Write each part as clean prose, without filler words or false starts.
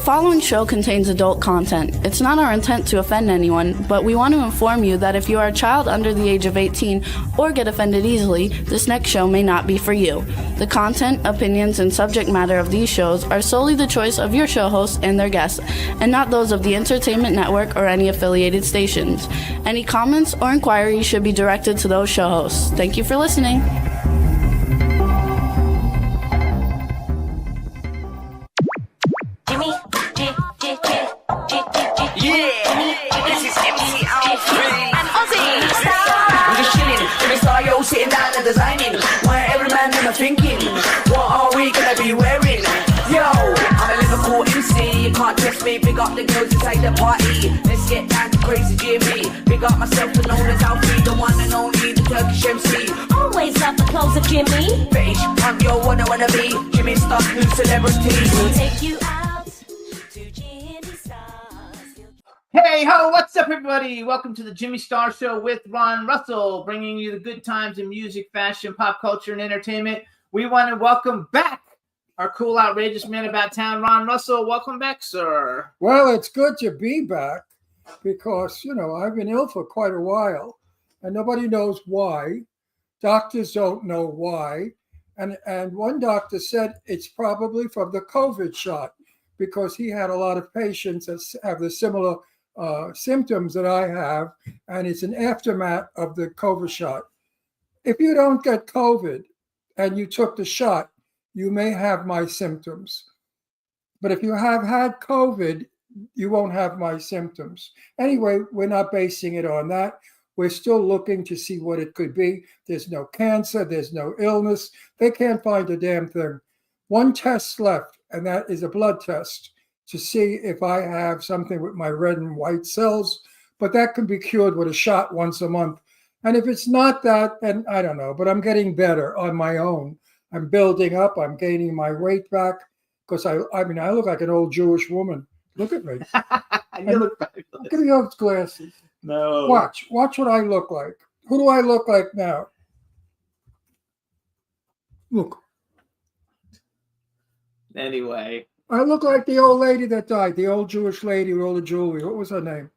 following show contains adult content. It's not our intent to offend anyone, but we want to inform you that if you are a child under the age of 18 or get offended easily, this next show may not be for you. The content, opinions, and subject matter of these shows are solely the choice of your show hosts and their guests, and not those of the Entertainment Network or any affiliated stations. Any comments or inquiries should be directed to those show hosts. Thank you for listening. Sitting down and designing, where every man in thinking, what are we gonna be wearing? Yo, I'm a Liverpool MC, you can't test me. Big up the girls inside the party. Let's get down to crazy Jimmy. Big up myself and known as Alfie, the one and only, the Turkish MC. Always love the clothes of Jimmy. Bitch, I'm your wanna be. Jimmy Star, new celebrity. We'll take you out to Jimmy Stars. Hey ho, what's up everybody? Welcome to the Jimmy Star Show with Ron Russell, bringing you the good times in music, fashion, pop culture, and entertainment. We want to welcome back our cool, outrageous man about town, Ron Russell. Welcome back, sir. Well, it's good to be back because, I've been ill for quite a while and nobody knows why. Doctors don't know why. And one doctor said it's probably from the COVID shot because he had a lot of patients that have the similar symptoms that I have, and it's an aftermath of the COVID shot. If you don't get COVID and you took the shot, you may have my symptoms. But if you have had COVID, you won't have my symptoms. Anyway, we're not basing it on that. We're still looking to see what it could be. There's no cancer, there's no illness. They can't find a damn thing. One test left, and that is a blood test to see if I have something with my red and white cells, but that can be cured with a shot once a month. And if it's not that, then I don't know, but I'm getting better on my own. I'm building up, I'm gaining my weight back, because I look like an old Jewish woman. Look at me. You look fabulous. Give me those glasses. No. Watch what I look like. Who do I look like now? Look. Anyway. I look like the old lady that died, the old Jewish lady with all the jewelry. What was her name?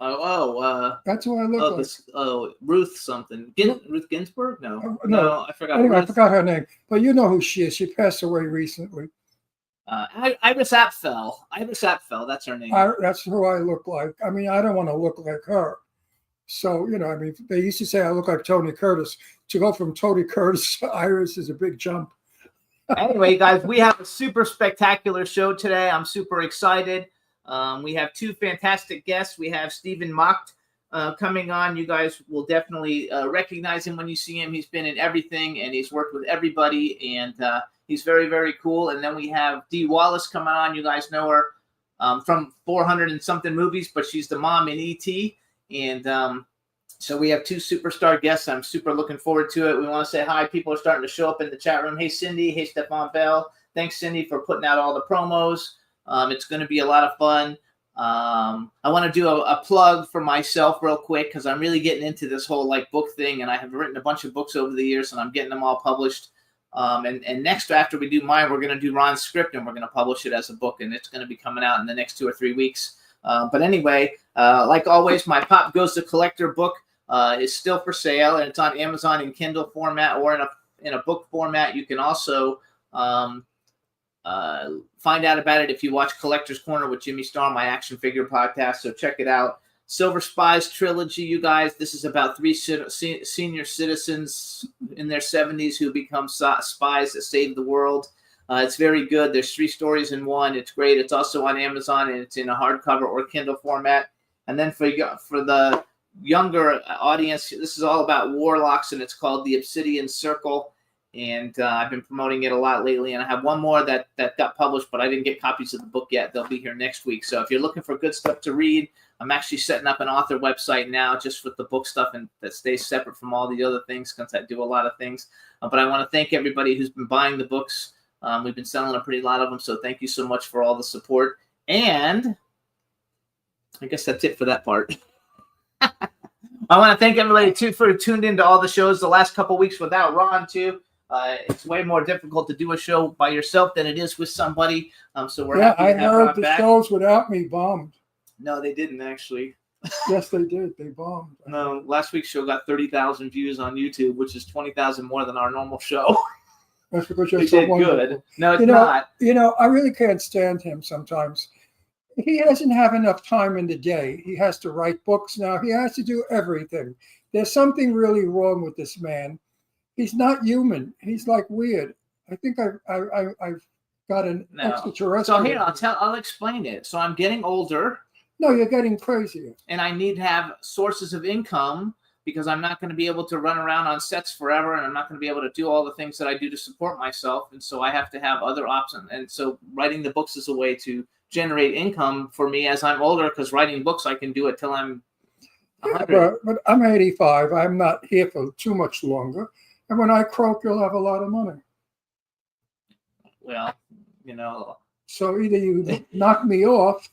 That's who I look like. Ruth something. Ruth Ginsburg? No, I forgot. Anyway, I forgot her name. But you know who she is. She passed away recently. Iris Apfel. Iris Apfel, that's her name. That's who I look like. I mean, I don't want to look like her. So, they used to say I look like Tony Curtis. To go from Tony Curtis to Iris is a big jump. Anyway, guys, we have a super spectacular show today. I'm super excited. We have two fantastic guests. We have Stephen Macht coming on. You guys will definitely recognize him when you see him. He's been in everything, and he's worked with everybody, and he's very, very cool. And then we have Dee Wallace coming on. You guys know her from 400 and something movies, but she's the mom in E.T. And so we have two superstar guests. I'm super looking forward to it. We want to say hi. People are starting to show up in the chat room. Hey, Cindy. Hey, Stefan Bell. Thanks, Cindy, for putting out all the promos. It's going to be a lot of fun. I want to do a plug for myself real quick because I'm really getting into this whole book thing, and I have written a bunch of books over the years, and I'm getting them all published. And next, after we do mine, we're going to do Ron's script, and we're going to publish it as a book, and it's going to be coming out in the next 2 or 3 weeks. But anyway, like always, my Pop Goes the Collector book is still for sale, and it's on Amazon in Kindle format or in a book format. You can also find out about it if you watch Collector's Corner with Jimmy Star, my action figure podcast. So check it out. Silver Spies trilogy, you guys. This is about 3 senior citizens in their 70s who become spies that save the world. It's very good. There's 3 stories in one. It's great. It's also on Amazon, and it's in a hardcover or Kindle format. And then for the younger audience, this is all about warlocks, and it's called The Obsidian Circle. And I've been promoting it a lot lately. And I have one more that got published, but I didn't get copies of the book yet. They'll be here next week. So if you're looking for good stuff to read, I'm actually setting up an author website now just with the book stuff, and that stays separate from all the other things because I do a lot of things. But I want to thank everybody who's been buying the books. We've been selling a pretty lot of them. So thank you so much for all the support. And I guess that's it for that part. I want to thank everybody, too, for tuned into all the shows the last couple weeks without Ron, too. It's way more difficult to do a show by yourself than it is with somebody. So we're Yeah, happy I to have heard Ron the back. shows without me bombed. No, they didn't actually. Yes, they did. They bombed. No, last week's show got 30,000 views on YouTube, which is 20,000 more than our normal show. That's because They you're so did wonderful. good. No, it's You know, not. I really can't stand him sometimes. He doesn't have enough time in the day. He has to write books now. He has to do everything. There's something really wrong with this man. He's not human. He's like weird. I think I've got an No. extraterrestrial. So here, I'll explain it. So I'm getting older, No, you're getting crazier. and I need to have sources of income because I'm not going to be able to run around on sets forever, and I'm not going to be able to do all the things that I do to support myself. And so I have to have other options. And so writing the books is a way to generate income for me as I'm older, because writing books, I can do it till I'm Yeah, 100. but I'm 85. I'm not here for too much longer. And when I croak, you'll have a lot of money. Well, you know, So either you knock me off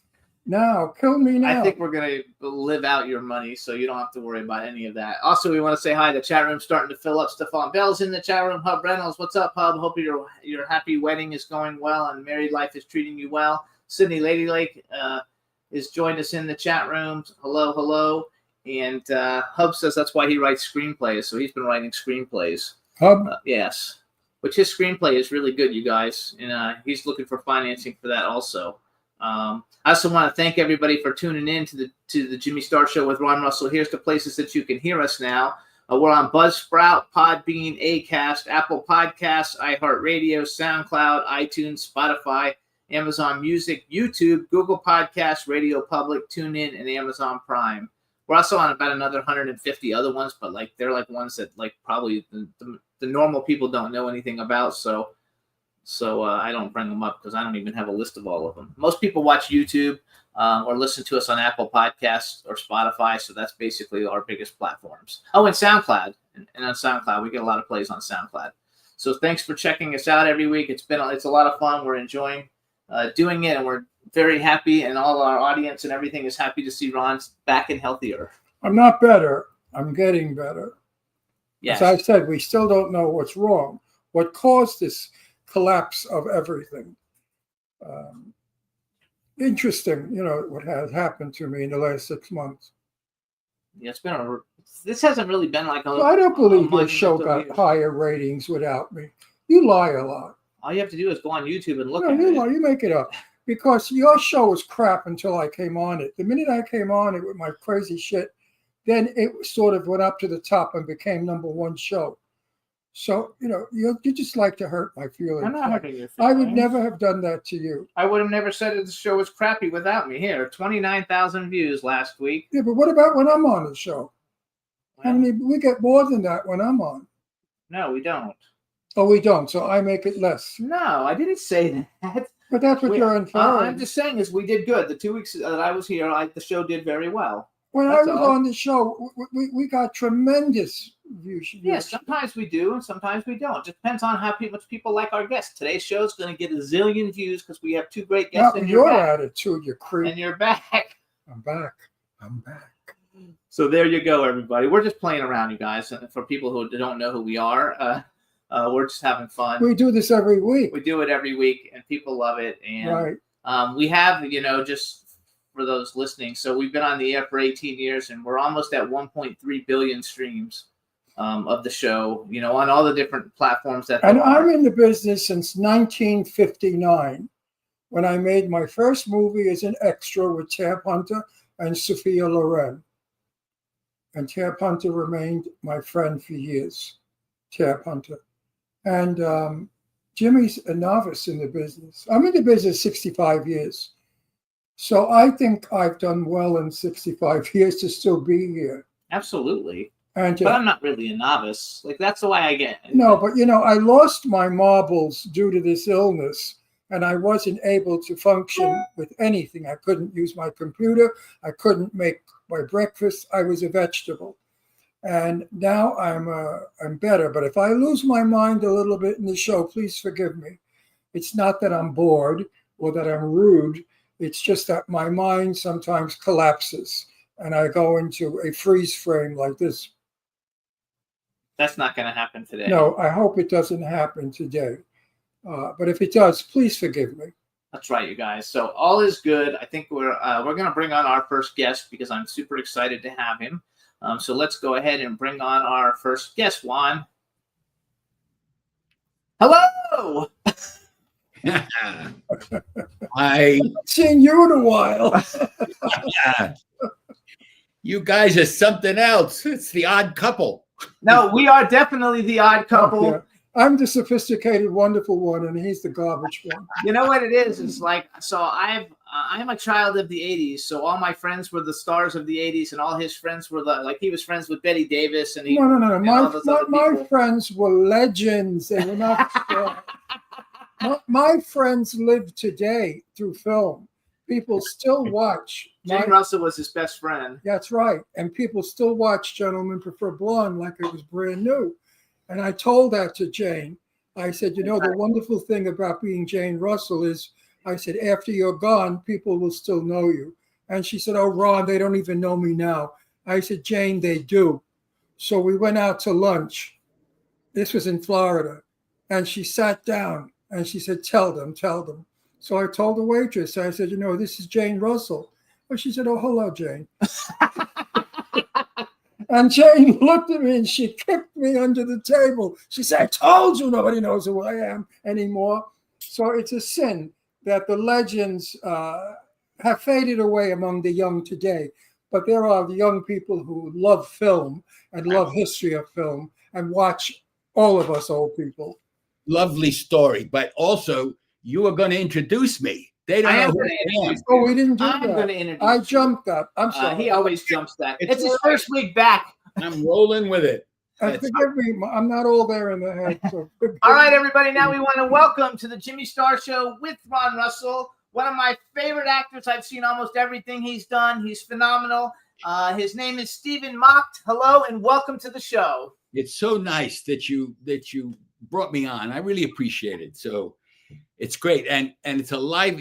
now, kill me now. I think we're going to live out your money, so you don't have to worry about any of that. Also, we want to say hi. The chat room's starting to fill up. Stefan Bell's in the chat room. Hub Reynolds, what's up, Hub? Hope your happy wedding is going well and married life is treating you well. Sydney Lady Lake is joined us in the chat room. Hello, hello. And Hub says that's why he writes screenplays, so he's been writing screenplays. Hub, Yes, which his screenplay is really good, you guys, and he's looking for financing for that also. I also want to thank everybody for tuning in to the Jimmy Star Show with Ron Russell. Here's the places that you can hear us now. We're on Buzzsprout, Podbean, Acast, Apple Podcasts, iHeartRadio, SoundCloud, iTunes, Spotify, Amazon Music, YouTube, Google Podcasts, Radio Public, TuneIn, and Amazon Prime. We're also on about another 150 other ones, but they're like ones that probably the normal people don't know anything about. So I don't bring them up because I don't even have a list of all of them. Most people watch YouTube or listen to us on Apple Podcasts or Spotify. So that's basically our biggest platforms. Oh, and SoundCloud. And on SoundCloud, we get a lot of plays on SoundCloud. So thanks for checking us out every week. It's a lot of fun. We're enjoying doing it, and we're very happy, and all our audience and everything is happy to see Ron's back and healthier. I'm not better. I'm getting better. Yes. As I said, we still don't know what's wrong. What caused this collapse of everything? Interesting, what has happened to me in the last 6 months. Yeah, this hasn't really been like a. I don't believe your month show to got years. higher ratings without me. You lie a lot. All you have to do is go on YouTube and look No, at you it. lie. You make it up. Because your show was crap until I came on it. The minute I came on it with my crazy shit, then it sort of went up to the top and became #1 show. So, you just like to hurt my feelings. I'm not hurting your I would feelings. never have done that to you. I would have never said that the show was crappy without me. Here, 29,000 views last week. Yeah, but what about when I'm on the show? We get more than that when I'm on. No, we don't. Oh, we don't. So I make it less. No, I didn't say that. But that's what you're inferring. I'm just saying is we did good. The 2 weeks that I was here, the show did very well. When I That's was all. on the show, we got tremendous views. Yes, sometimes we do, and sometimes we don't. Just depends on how much people like our guests. Today's show is going to get a zillion views because we have 2 great guests. Not And your you're back. attitude, you creep. And you're back. I'm back. I'm back. So there you go, everybody. We're just playing around, you guys. And for people who don't know who we are, we're just having fun. We do this every week. We do it every week, and people love it. And Right. we have, just for those listening, so we've been on the air for 18 years, and we're almost at 1.3 billion streams of the show, on all the different platforms that And there are. I'm in the business since 1959, when I made my first movie as an extra with Tab Hunter and Sophia Loren. And Tab Hunter remained my friend for years. Tab Hunter. And Jimmy's a novice in the business. I'm in the business 65 years. So I think I've done well in 65 years to still be here. Absolutely. And But I'm not really a novice. That's the way I get. no, but I lost my marbles due to this illness, and I wasn't able to function with anything. I couldn't use my computer. I couldn't make my breakfast. I was a vegetable. And now I'm better. But if I lose my mind a little bit in the show, please forgive me. It's not that I'm bored or that I'm rude. It's just that my mind sometimes collapses and I go into a freeze frame like this. That's not going to happen today. No, I hope it doesn't happen today. But if it does, please forgive me. That's right, you guys. So all is good. I think we're going to bring on our first guest because I'm super excited to have him. So let's go ahead and bring on our first guest, Juan. Hello. I Seen you in a while. you guys are something else. It's the odd couple. No, we are definitely the odd couple. Yeah. I'm the sophisticated, wonderful one, and he's the garbage one. You know what it is? It's like, so I'm a child of the 80s. So all my friends were the stars of the 80s, and all his friends were he was friends with Betty Davis. And he, No. and all those other My people. friends were legends. They were not stars. My friends live today through film. People still watch. Jane Russell was his best friend. That's right. And people still watch Gentlemen Prefer Blonde like it was brand new. And I told that to Jane. I said, you know, the wonderful thing about being Jane Russell is, I said, after you're gone, people will still know you. And she said, oh, Ron, they don't even know me now. I said, Jane, they do. So we went out to lunch. This was in Florida. And she sat down and she said, tell them. So I told the waitress, I said, you know, this is Jane Russell. Well, she said, oh, hello, Jane. And Jane looked at me and she kicked me under the table. She said, I told you nobody knows who I am anymore. So it's a sin that the legends have faded away among the young today. But there are the young people who love film and love history of film and watch all of us old people. Lovely story. But also, you are going to introduce me. They don't I am know going who to I am. introduce Oh, we didn't do I'm going to that. introduce I you. jumped that. I'm sorry. He always jumps that. It's It's his all right. first week back. I'm rolling with it. And forgive me, I'm not all there in the head. So All right, everybody. Now we want to welcome to the Jimmy Star Show with Ron Russell, one of my favorite actors. I've seen almost everything he's done. He's phenomenal. His name is Stephen Macht. Hello and welcome to the show. It's so nice that you brought me on. I really appreciate it. So it's great. And it's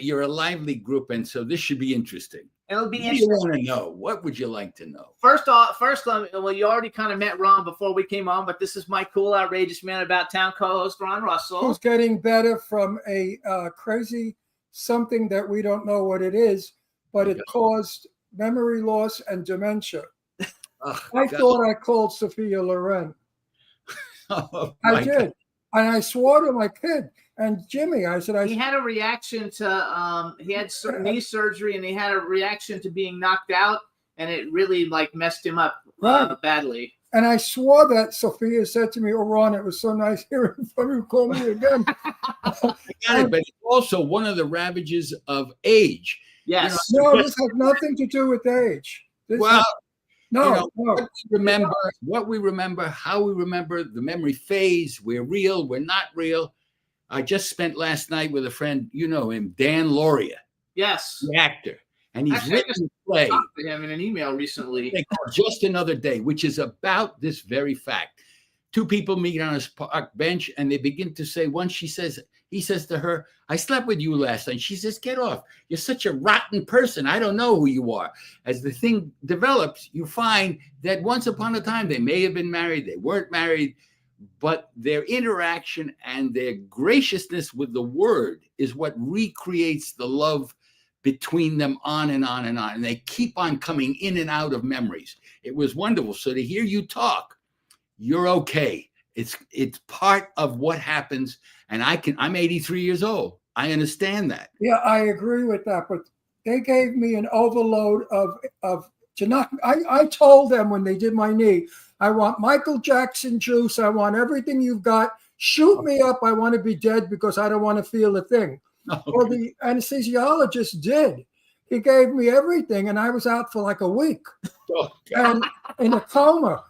you're a lively group. And so this should be interesting. It'll be What do you interesting. want to know? What would you like to know? First, well, you already kind of met Ron before we came on, but this is my cool, outrageous man about town co-host, Ron Russell. who's getting better from a crazy something that we don't know what it is, but it caused memory loss and dementia. Oh, I God. thought I called Sophia Loren. Oh, I my did. God. And I swore to my kid and Jimmy, I said, He had a reaction to he had knee surgery, and he had a reaction to being knocked out, and it really messed him up Right. badly. and I swore that Sophia said to me, oh, Ron, it was so nice hearing from you. Call me again. I got it, but it's also one of the ravages of age. Yes. No, this has nothing to do with age. This Well, has- no, you know, no. what we remember, how we remember, the memory fades. We're real, we're not real. I just spent last night with a friend, you know him, Dan Lauria, Yes. the actor, and he's Actually, I written a play Talked to him in an email recently. they call Just Another Day, which is about this very fact. Two people meet on a park bench and they begin to say, he says to her, I slept with you last night. She says, get off. You're such a rotten person. I don't know who you are. As the thing develops, you find that once upon a time, they may have been married, they weren't married, but their interaction and their graciousness with the word is what recreates the love between them on and on and on. And they keep on coming in and out of memories. It was wonderful. So to hear you talk, you're okay. It's part of what happens. And I'm 83 years old. I understand that. Yeah, I agree with that. But they gave me an overload of I told them when they did my knee, I want Michael Jackson juice. I want everything you've got. Shoot me up. I want to be dead because I don't want to feel a thing. Well, the anesthesiologist did. He gave me everything, and I was out for like a week Oh, God. and in a coma.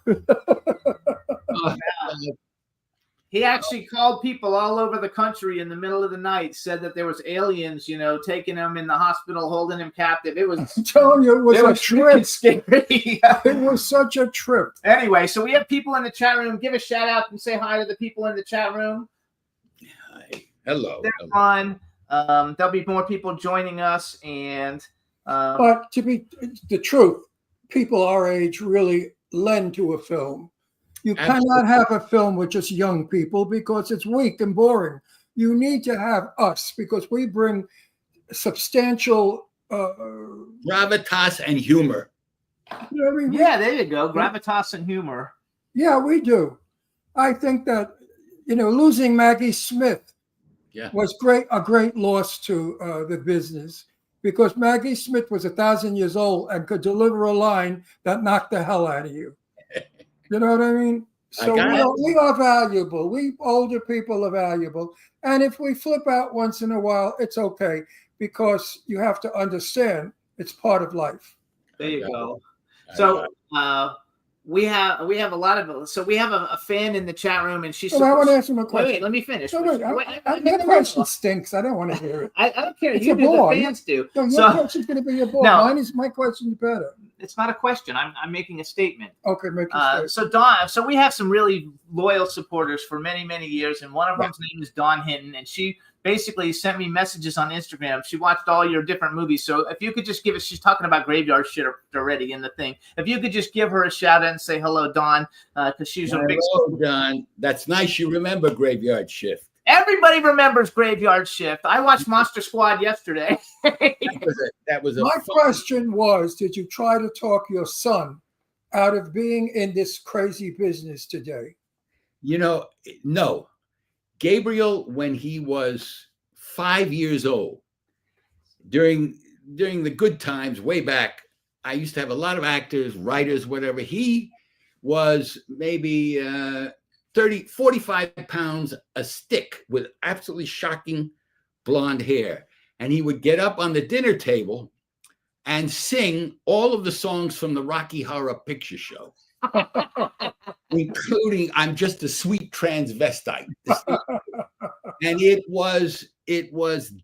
He actually called people all over the country in the middle of the night, said that there was aliens, taking him in the hospital, holding him captive. It was I'm telling you, it was a trip. scary. It was such a trip. Anyway, so we have people in the chat room. Give a shout out and say hi to the people in the chat room. Hi. Hello. They're Hello. fun. There'll be more people joining us, and But to be the truth, people our age really lend to a film. You Absolutely. cannot have a film with just young people because it's weak and boring. You need to have us because we bring substantial. Gravitas and humor. You know what I mean? Yeah, there you go. Gravitas and humor. Yeah, we do. I think that losing Maggie Smith Yeah. was a great loss to the business because Maggie Smith was 1,000 years old and could deliver a line that knocked the hell out of you. You know what I mean? So we are valuable. We older people are valuable. And if we flip out once in a while, it's okay because you have to understand it's part of life. There you go. So we have a lot of. So we have a fan in the chat room, and she's. So I want to ask him a question. Wait, let me finish. No, wait, Wait, the question stinks. I don't want to hear it. I don't care. It's You a do. bore. The fans do. No, your So question's going to be your ball. No. My question's better. it's not a question. I'm making a statement. Okay, make it So Dawn, so we have some really loyal supporters for many, many years, and one of them's name is Dawn Hinton, and she basically sent me messages on Instagram. She watched all your different movies. So if you could just give us, she's talking about Graveyard Shift already in the thing. If you could just give her a shout out and say hello, Dawn, because she's a big. Hello, Don. That's nice. You remember Graveyard Shift. Everybody remembers Graveyard Shift. I watched Monster Squad yesterday. That was a My fun- question was, did you try to talk your son out of being in this crazy business today? No. Gabriel, when he was 5 years old, during the good times way back, I used to have a lot of actors, writers, whatever. He was maybe 45 pounds a stick with absolutely shocking blonde hair. And he would get up on the dinner table and sing all of the songs from the Rocky Horror Picture Show, including "I'm Just a Sweet Transvestite." And it was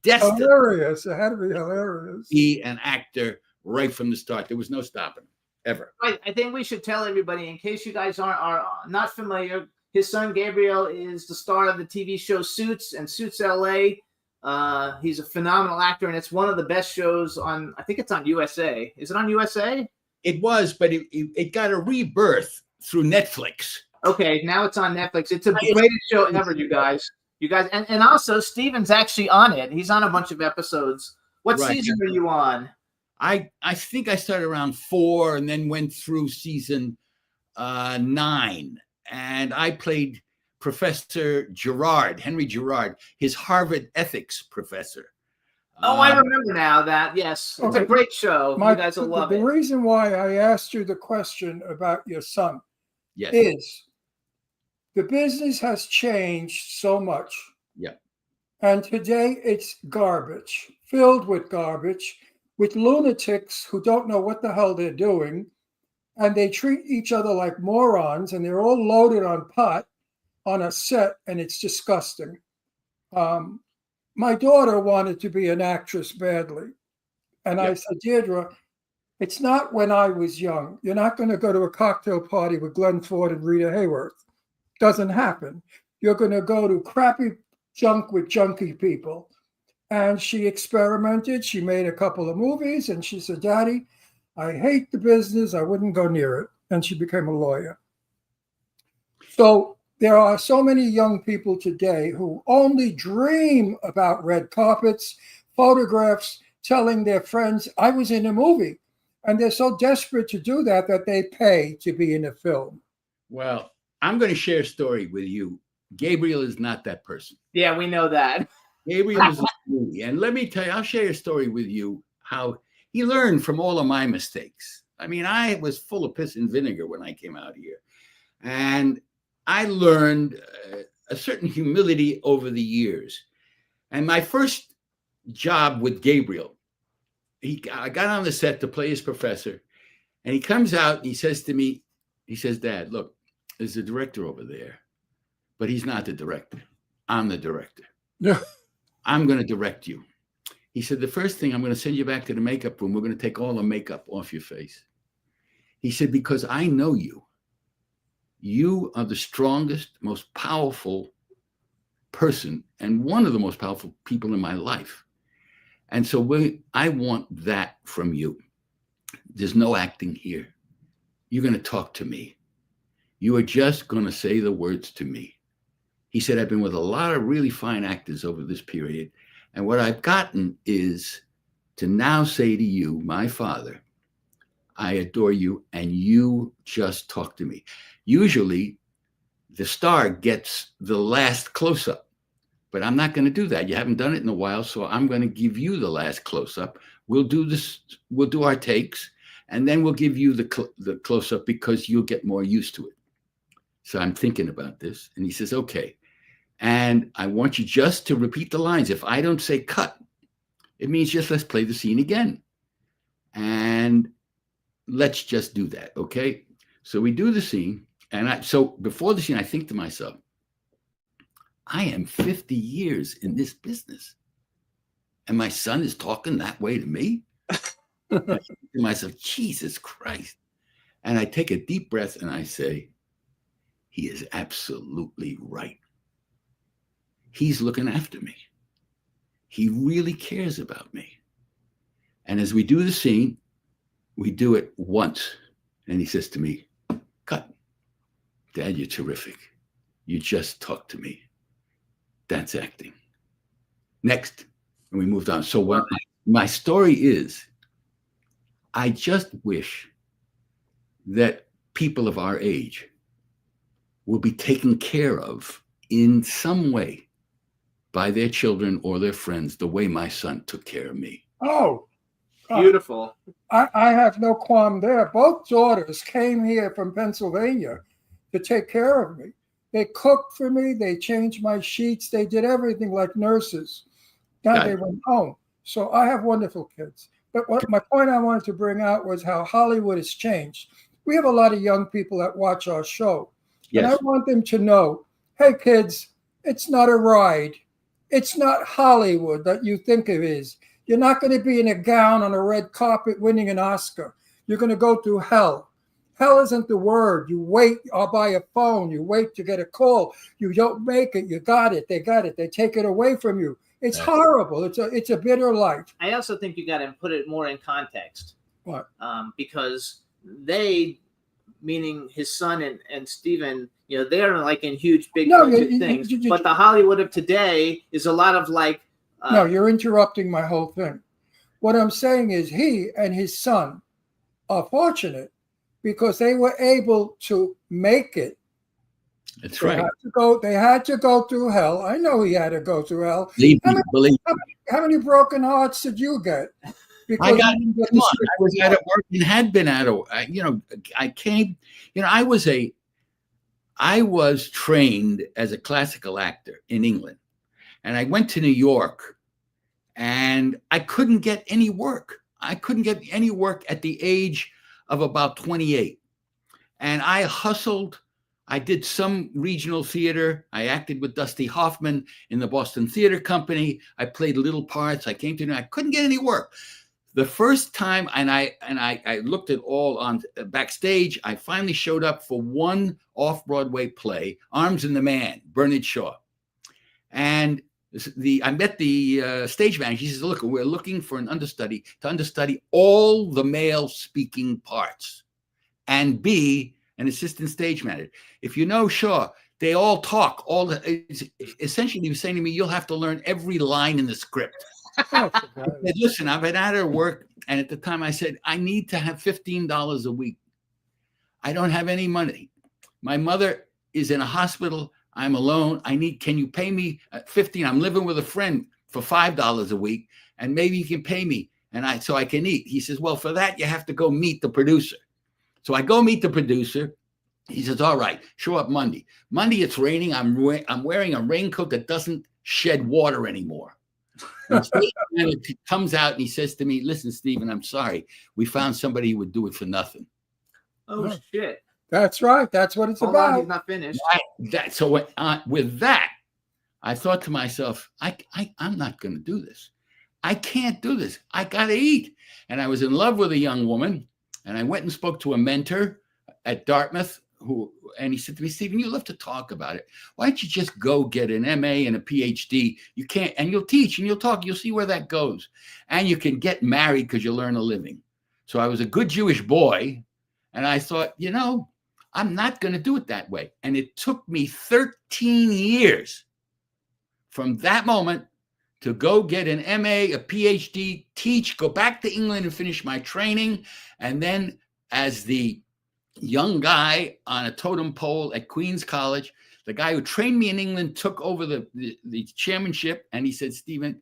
destined Hilarious. It had to be hilarious. to be an actor right from the start. There was no stopping him, ever. I think we should tell everybody, in case you guys are not familiar, his son Gabriel is the star of the TV show Suits and Suits LA. He's a phenomenal actor, and it's one of the best shows on, I think it's on USA. Is it on USA? It was, but it got a rebirth through Netflix. Okay, now it's on Netflix. It's the greatest show ever, you guys. And also Steven's actually on it. He's on a bunch of episodes. What Right. season are you on? I think I started around 4 and then went through season 9. And I played Professor Gerard, Henry Gerard, his Harvard ethics professor. Oh, I remember now that. Yes, it's a Okay. great show. You guys will love the it. reason why I asked you the question about your son Yes. is the business has changed so much. Yeah. And today it's garbage, filled with garbage, with lunatics who don't know what the hell they're doing. And they treat each other like morons, and they're all loaded on pot on a set, and it's disgusting. My daughter wanted to be an actress badly. And I said, Deirdre, it's not when I was young. You're not going to go to a cocktail party with Glenn Ford and Rita Hayworth. Doesn't happen. You're going to go to crappy junk with junky people. And she experimented. She made a couple of movies, and she said, Daddy, I hate the business. I wouldn't go near it. And she became a lawyer. So there are so many young people today who only dream about red carpets, photographs, telling their friends, I was in a movie. And they're so desperate to do that they pay to be in a film. Well, I'm going to share a story with you. Gabriel is not that person. Yeah, we know that. Gabriel is a movie. And let me tell you, I'll share a story with you how he learned from all of my mistakes. I mean, I was full of piss and vinegar when I came out here. And I learned a certain humility over the years. And my first job with Gabriel, I got on the set to play his professor. And he comes out and he says to me, he says, Dad, look, there's a director over there, but he's not the director. I'm the director. Yeah. I'm going to direct you. He said, the first thing, I'm going to send you back to the makeup room. We're going to take all the makeup off your face. He said, because I know you. You are the strongest, most powerful person and one of the most powerful people in my life. And so I want that from you. There's no acting here. You're going to talk to me. You are just going to say the words to me. He said, I've been with a lot of really fine actors over this period. And what I've gotten is to now say to you, my father, I adore you, and you just talk to me. Usually, the star gets the last close-up, but I'm not going to do that. You haven't done it in a while, so I'm going to give you the last close-up. We'll do this. We'll do our takes, and then we'll give you the close-up because you'll get more used to it. So I'm thinking about this, and he says, okay. And I want you just to repeat the lines. If I don't say cut, it means just let's play the scene again. And let's just do that, okay? So we do the scene. And so before the scene, I think to myself, I am 50 years in this business. And my son is talking that way to me? I think to myself, Jesus Christ. And I take a deep breath and I say, he is absolutely right. He's looking after me. He really cares about me. And as we do the scene, we do it once. And he says to me, cut. Dad, you're terrific. You just talked to me. That's acting. Next. And we moved on. So what my story is, I just wish that people of our age will be taken care of in some way by their children or their friends the way my son took care of me. Oh, Beautiful. I have no qualm there. Both daughters came here from Pennsylvania to take care of me. They cooked for me. They changed my sheets. They did everything like nurses. Now they went home. So I have wonderful kids. But what my point I wanted to bring out was how Hollywood has changed. We have a lot of young people that watch our show. Yes. And I want them to know, hey, kids, it's not a ride. It's not Hollywood that you think it is. You're not going to be in a gown on a red carpet winning an Oscar. You're going to go through hell. Hell isn't the word. You wait by a phone. You wait to get a call. You don't make it. You got it. They got it. They take it away from you. It's horrible. It's a bitter life. I also think you got to put it more in context. What? Because they, meaning his son and Stephen, they're like in huge, big things. But the Hollywood of today is a lot of like. No, you're interrupting my whole thing. What I'm saying is he and his son are fortunate because they were able to make it. That's right. They had to go through hell. I know he had to go through hell. How many broken hearts did you get? Because I was out of work and had been out of, I came, I was trained as a classical actor in England. And I went to New York and I couldn't get any work. I couldn't get any work at the age of about 28. And I hustled. I did some regional theater. I acted with Dusty Hoffman in the Boston Theater Company. I played little parts. I came to, I couldn't get any work. The first time, and I looked at all on backstage, I finally showed up for one off-Broadway play, Arms and the Man, Bernard Shaw. And I met the stage manager. He says, look, we're looking for an understudy to understudy all the male speaking parts and be an assistant stage manager. If you know Shaw, they all talk. Essentially, he was saying to me, you'll have to learn every line in the script. I said, listen, I've been out of work. And at the time I said, I need to have $15 a week. I don't have any money. My mother is in a hospital. I'm alone. Can you pay me $15? I'm living with a friend for $5 a week, and maybe you can pay me so I can eat. He says, well, for that, you have to go meet the producer. So I go meet the producer. He says, all right, show up Monday. Monday, it's raining. I'm wearing a raincoat that doesn't shed water anymore. And he comes out and he says to me, listen, Stephen, I'm sorry. We found somebody who would do it for nothing. Oh, shit. That's right. That's what it's about. He's not finished. So with that, I thought to myself, I'm not going to do this. I can't do this. I got to eat. And I was in love with a young woman. And I went and spoke to a mentor at Dartmouth and he said to me, Stephen, you love to talk about it. Why don't you just go get an MA and a PhD? You can't, and you'll teach and you'll talk. You'll see where that goes. And you can get married because you'll earn a living. So I was a good Jewish boy. And I thought, I'm not going to do it that way. And it took me 13 years from that moment to go get an MA, a PhD, teach, go back to England and finish my training. And then as the young guy on a totem pole at Queen's College, the guy who trained me in England took over the chairmanship, and he said, Stephen,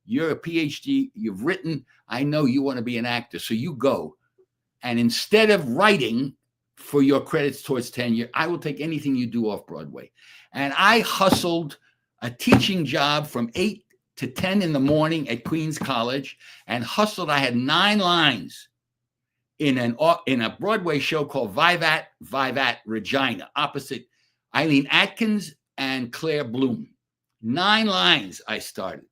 you're a PhD, you've written, I know you want to be an actor, so you go. And instead of writing for your credits towards tenure, I will take anything you do off Broadway. And I hustled a teaching job from 8 to 10 in the morning at Queen's College, and hustled. I had 9 lines in a Broadway show called Vivat Regina, opposite Eileen Atkins and Claire Bloom. 9 lines I started.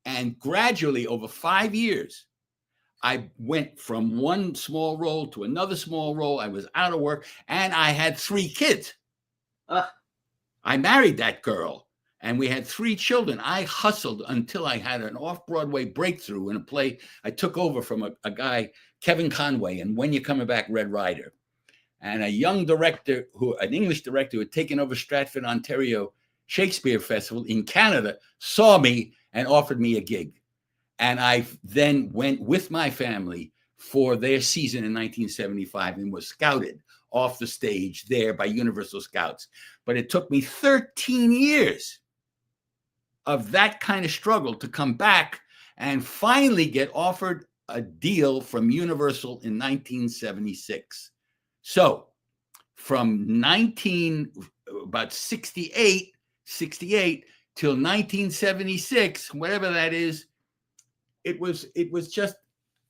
And gradually, over 5 years, I went from one small role to another small role. I was out of work, and I had 3 kids. I married that girl, and we had 3 children. I hustled until I had an off-Broadway breakthrough in a play I took over from a guy, Kevin Conway, and When You're Coming Back, Red Rider. And a young director, an English director who had taken over Stratford, Ontario Shakespeare Festival in Canada, saw me and offered me a gig. And I then went with my family for their season in 1975 and was scouted off the stage there by Universal Scouts. But it took me 13 years of that kind of struggle to come back and finally get offered a deal from Universal in 1976. So from about 68 till 1976, whatever that is, it was just,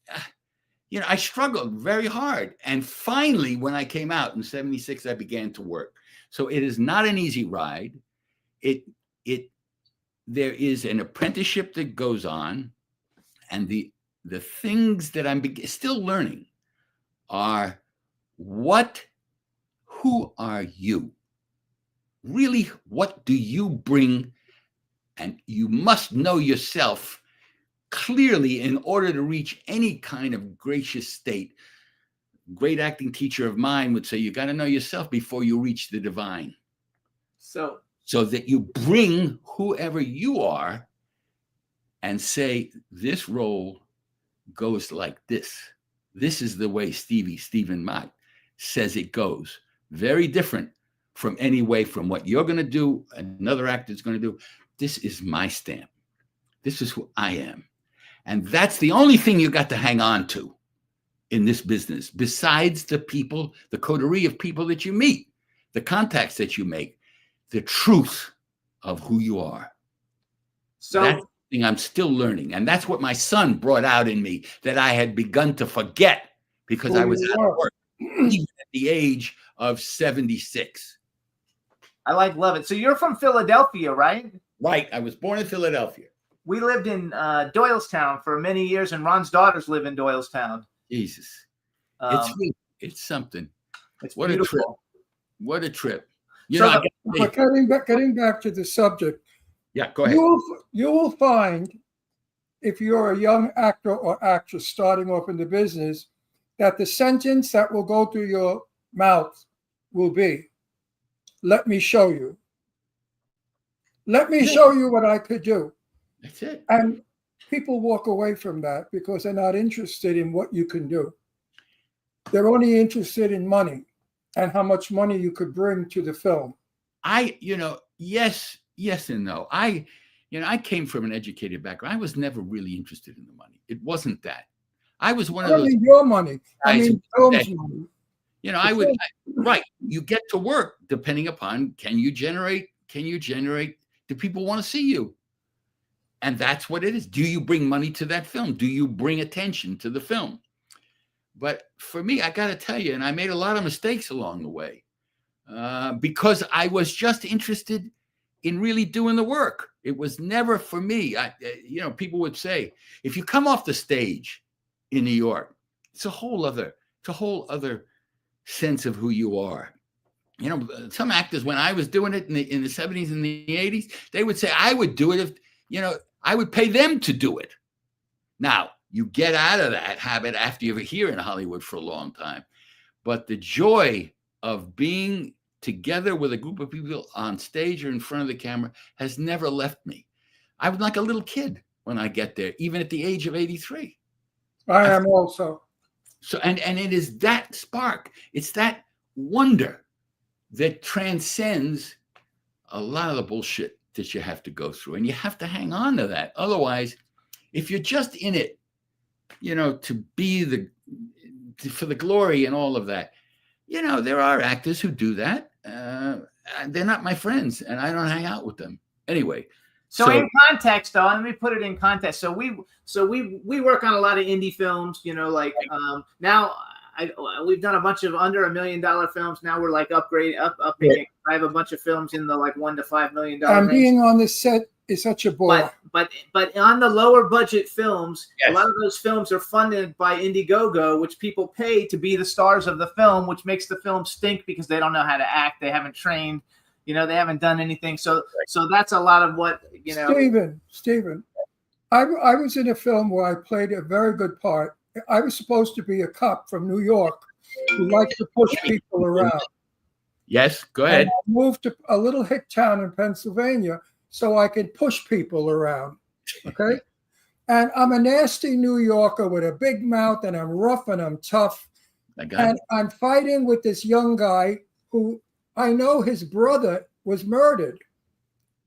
I struggled very hard. And finally, when I came out in 76, I began to work. So it is not an easy ride. There is an apprenticeship that goes on, and the things that I'm still learning are who are you? Really, what do you bring? And you must know yourself clearly in order to reach any kind of gracious state. Great acting teacher of mine would say, you got to know yourself before you reach the divine. So that you bring whoever you are and say, this role goes like this. This is the way Stephen Mott says it goes. Very different from any way from what you're going to do, another actor is going to do. This is my stamp. This is who I am. And that's the only thing you got to hang on to in this business, besides the people, the coterie of people that you meet, the contacts that you make, the truth of who you are. So that's the thing I'm still learning. And that's what my son brought out in me that I had begun to forget because I was out of work, even at the age of 76. love it. So you're from Philadelphia, right? Right. I was born in Philadelphia. We lived in Doylestown for many years, and Ron's daughters live in Doylestown. Jesus. It's something. It's What beautiful. a trip. What a trip. You So- know, But getting back to the subject, yeah, go ahead. you will find, if you're a young actor or actress starting off in the business, that the sentence that will go through your mouth will be, let me show you. Let me show you what I could do. That's it. And people walk away from that because they're not interested in what you can do. They're only interested in money and how much money you could bring to the film. Yes and no. I came from an educated background. I was never really interested in the money. It wasn't that. I was one I of don't those mean your money. I guys mean who- film's money. right. You get to work depending upon, can you generate, do people want to see you? And that's what it is. Do you bring money to that film? Do you bring attention to the film? But for me, I got to tell you, and I made a lot of mistakes along the way because I was just interested in really doing the work. It was never for me. People would say, if you come off the stage in New York, it's a whole other sense of who you are. Some actors, when I was doing it in the 70s and the 80s, they would say, I would do it if, I would pay them to do it. Now, you get out of that habit after you're here in Hollywood for a long time. But the joy of being together with a group of people on stage or in front of the camera has never left me. I was like a little kid when I get there, even at the age of 83. I am also. So, and it is that spark, it's that wonder that transcends a lot of the bullshit that you have to go through. And you have to hang on to that. Otherwise, if you're just in it, you know, to be for the glory and all of that, you know, there are actors who do that. They're not my friends, and I don't hang out with them. Anyway. So in context, though, let me put it in context. So we work on a lot of indie films, you know, like now we've done a bunch of under $1 million films. Now we're like upping it. I have a bunch of films in the like $1 to $5 million. And being on this set is such a bore. But on the lower budget films, Yes. a lot of those films are funded by Indiegogo, which people pay to be the stars of the film, which makes the film stink because they don't know how to act. They haven't trained. You know, they haven't done anything. So that's a lot of what, you know. Stephen, I was in a film where I played a very good part. I was supposed to be a cop from New York who liked to push people around. Yes, go ahead. And I moved to a little hick town in Pennsylvania so I could push people around. Okay? And I'm a nasty New Yorker with a big mouth, and I'm rough and I'm tough. And I'm fighting with this young guy who I know his brother was murdered,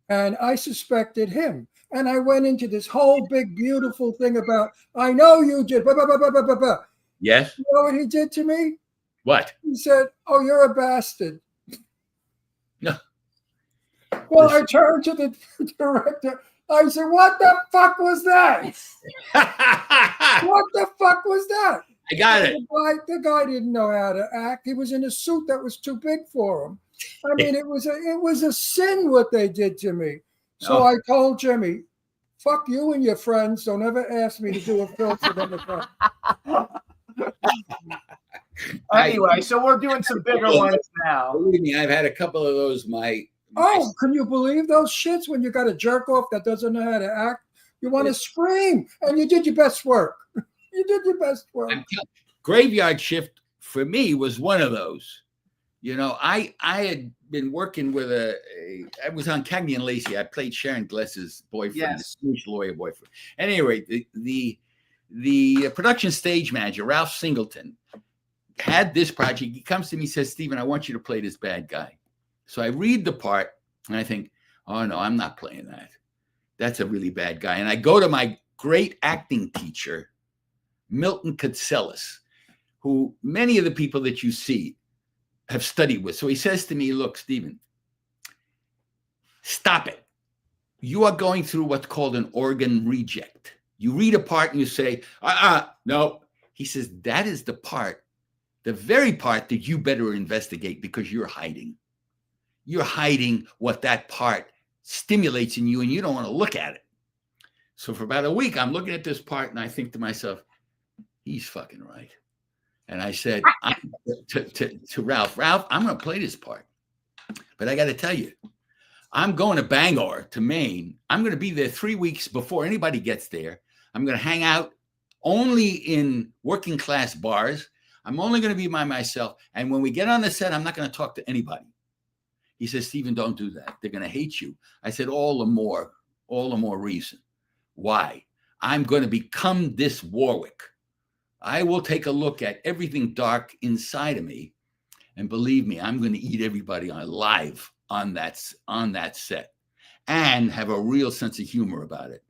and I suspected him. And I went into this whole big, beautiful thing about, I know you did, blah, blah, blah, blah, blah, blah. Yes. You know what he did to me? What? He said, oh, you're a bastard. No. Well, I turned to the director. I said, what the fuck was that? What the fuck was that? I got it. The guy didn't know how to act. He was in a suit that was too big for him. I mean, it was a sin what they did to me. So I told Jimmy, fuck you and your friends. Don't ever ask me to do a film for them again. Anyway, so we're doing some bigger ones now. Believe me, I've had a couple of those. Oh, can you believe those shits when you got a jerk off that doesn't know how to act? You want to scream, and you did your best work. You did your best work. Graveyard Shift for me was one of those. You know, I had been working with I was on Cagney and Lacey. I played Sharon Gless's boyfriend, the Swedish lawyer boyfriend. At any rate, the production stage manager, Ralph Singleton, had this project. He comes to me and says, Stephen, I want you to play this bad guy. So I read the part and I think, oh no, I'm not playing that. That's a really bad guy. And I go to my great acting teacher, Milton Katselis, who many of the people that you see have studied with. So he says to me, look, Stephen, stop it. You are going through what's called an organ reject. You read a part and you say, no. He says, that is the part, the very part that you better investigate because you're hiding. You're hiding what that part stimulates in you and you don't want to look at it. So for about a week, I'm looking at this part and I think to myself, he's fucking right. And I said to Ralph, I'm going to play this part. But I got to tell you, I'm going to Bangor, to Maine. I'm going to be there 3 weeks before anybody gets there. I'm going to hang out only in working class bars. I'm only going to be by myself. And when we get on the set, I'm not going to talk to anybody. He says, Stephen, don't do that. They're going to hate you. I said, all the more reason. Why? I'm going to become this Warwick. I will take a look at everything dark inside of me. And believe me, I'm going to eat everybody alive on that set and have a real sense of humor about it.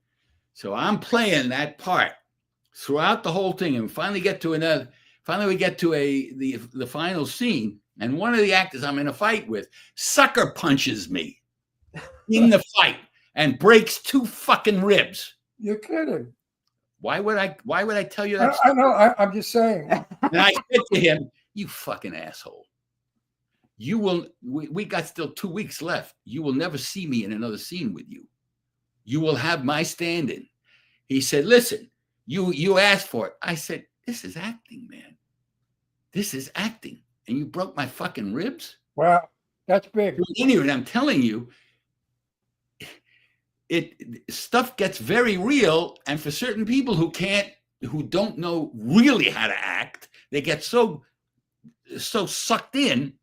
So I'm playing that part throughout the whole thing. And we finally get to the final scene. And one of the actors I'm in a fight with sucker punches me in the fight and breaks 2 fucking ribs. You're kidding. Why would I tell you that? I know. I'm just saying. And I said to him, you fucking asshole. You will, we got still 2 weeks left. You will never see me in another scene with you. You will have my stand-in. He said, listen, you asked for it. I said, this is acting, man. This is acting. And you broke my fucking ribs? Wow, that's big. Anyway, I'm telling you, stuff gets very real. And for certain people who don't know really how to act, they get so sucked in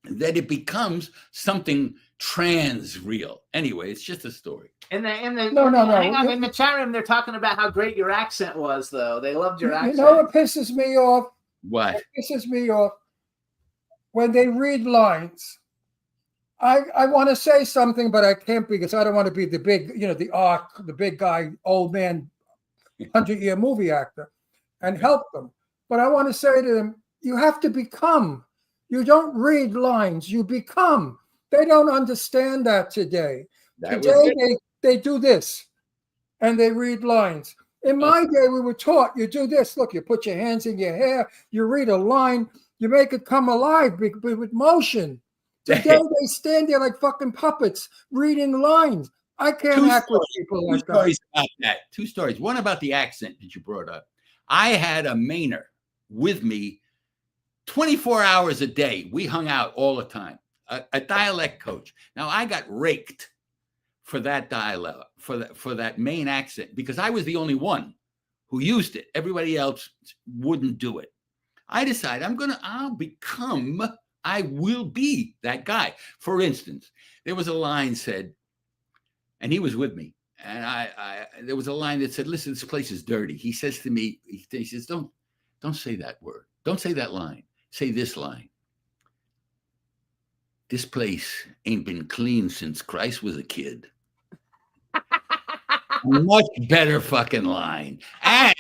that it becomes something trans real. Anyway, it's just a story. In the No. hang on, in the chat room, they're talking about how great your accent was, though. They loved your accent. You know what pisses me off? What? It pisses me off when they read lines. I want to say something, but I can't because I don't want to be the big, the big guy, old man, 100-year movie actor, and help them. But I want to say to them, you have to become. You don't read lines, you become. They don't understand that today. Today they do this, and they read lines. In my day, we were taught you do this. Look, you put your hands in your hair, you read a line, you make it come alive with motion. Today, they stand there like fucking puppets reading lines. I can't act with people like that. 2 stories about that. 2 stories. One about the accent that you brought up. I had a Mainer with me 24 hours a day. We hung out all the time. A dialect coach. Now, I got raked for that dialect, for that Maine accent, because I was the only one who used it. Everybody else wouldn't do it. I decided I will be that guy. For instance, there was a line said, and he was with me, and there was a line that said, listen, this place is dirty. He says to me, he says, don't say that word. Don't say that line. Say this line. This place ain't been clean since Christ was a kid. Much better fucking line. And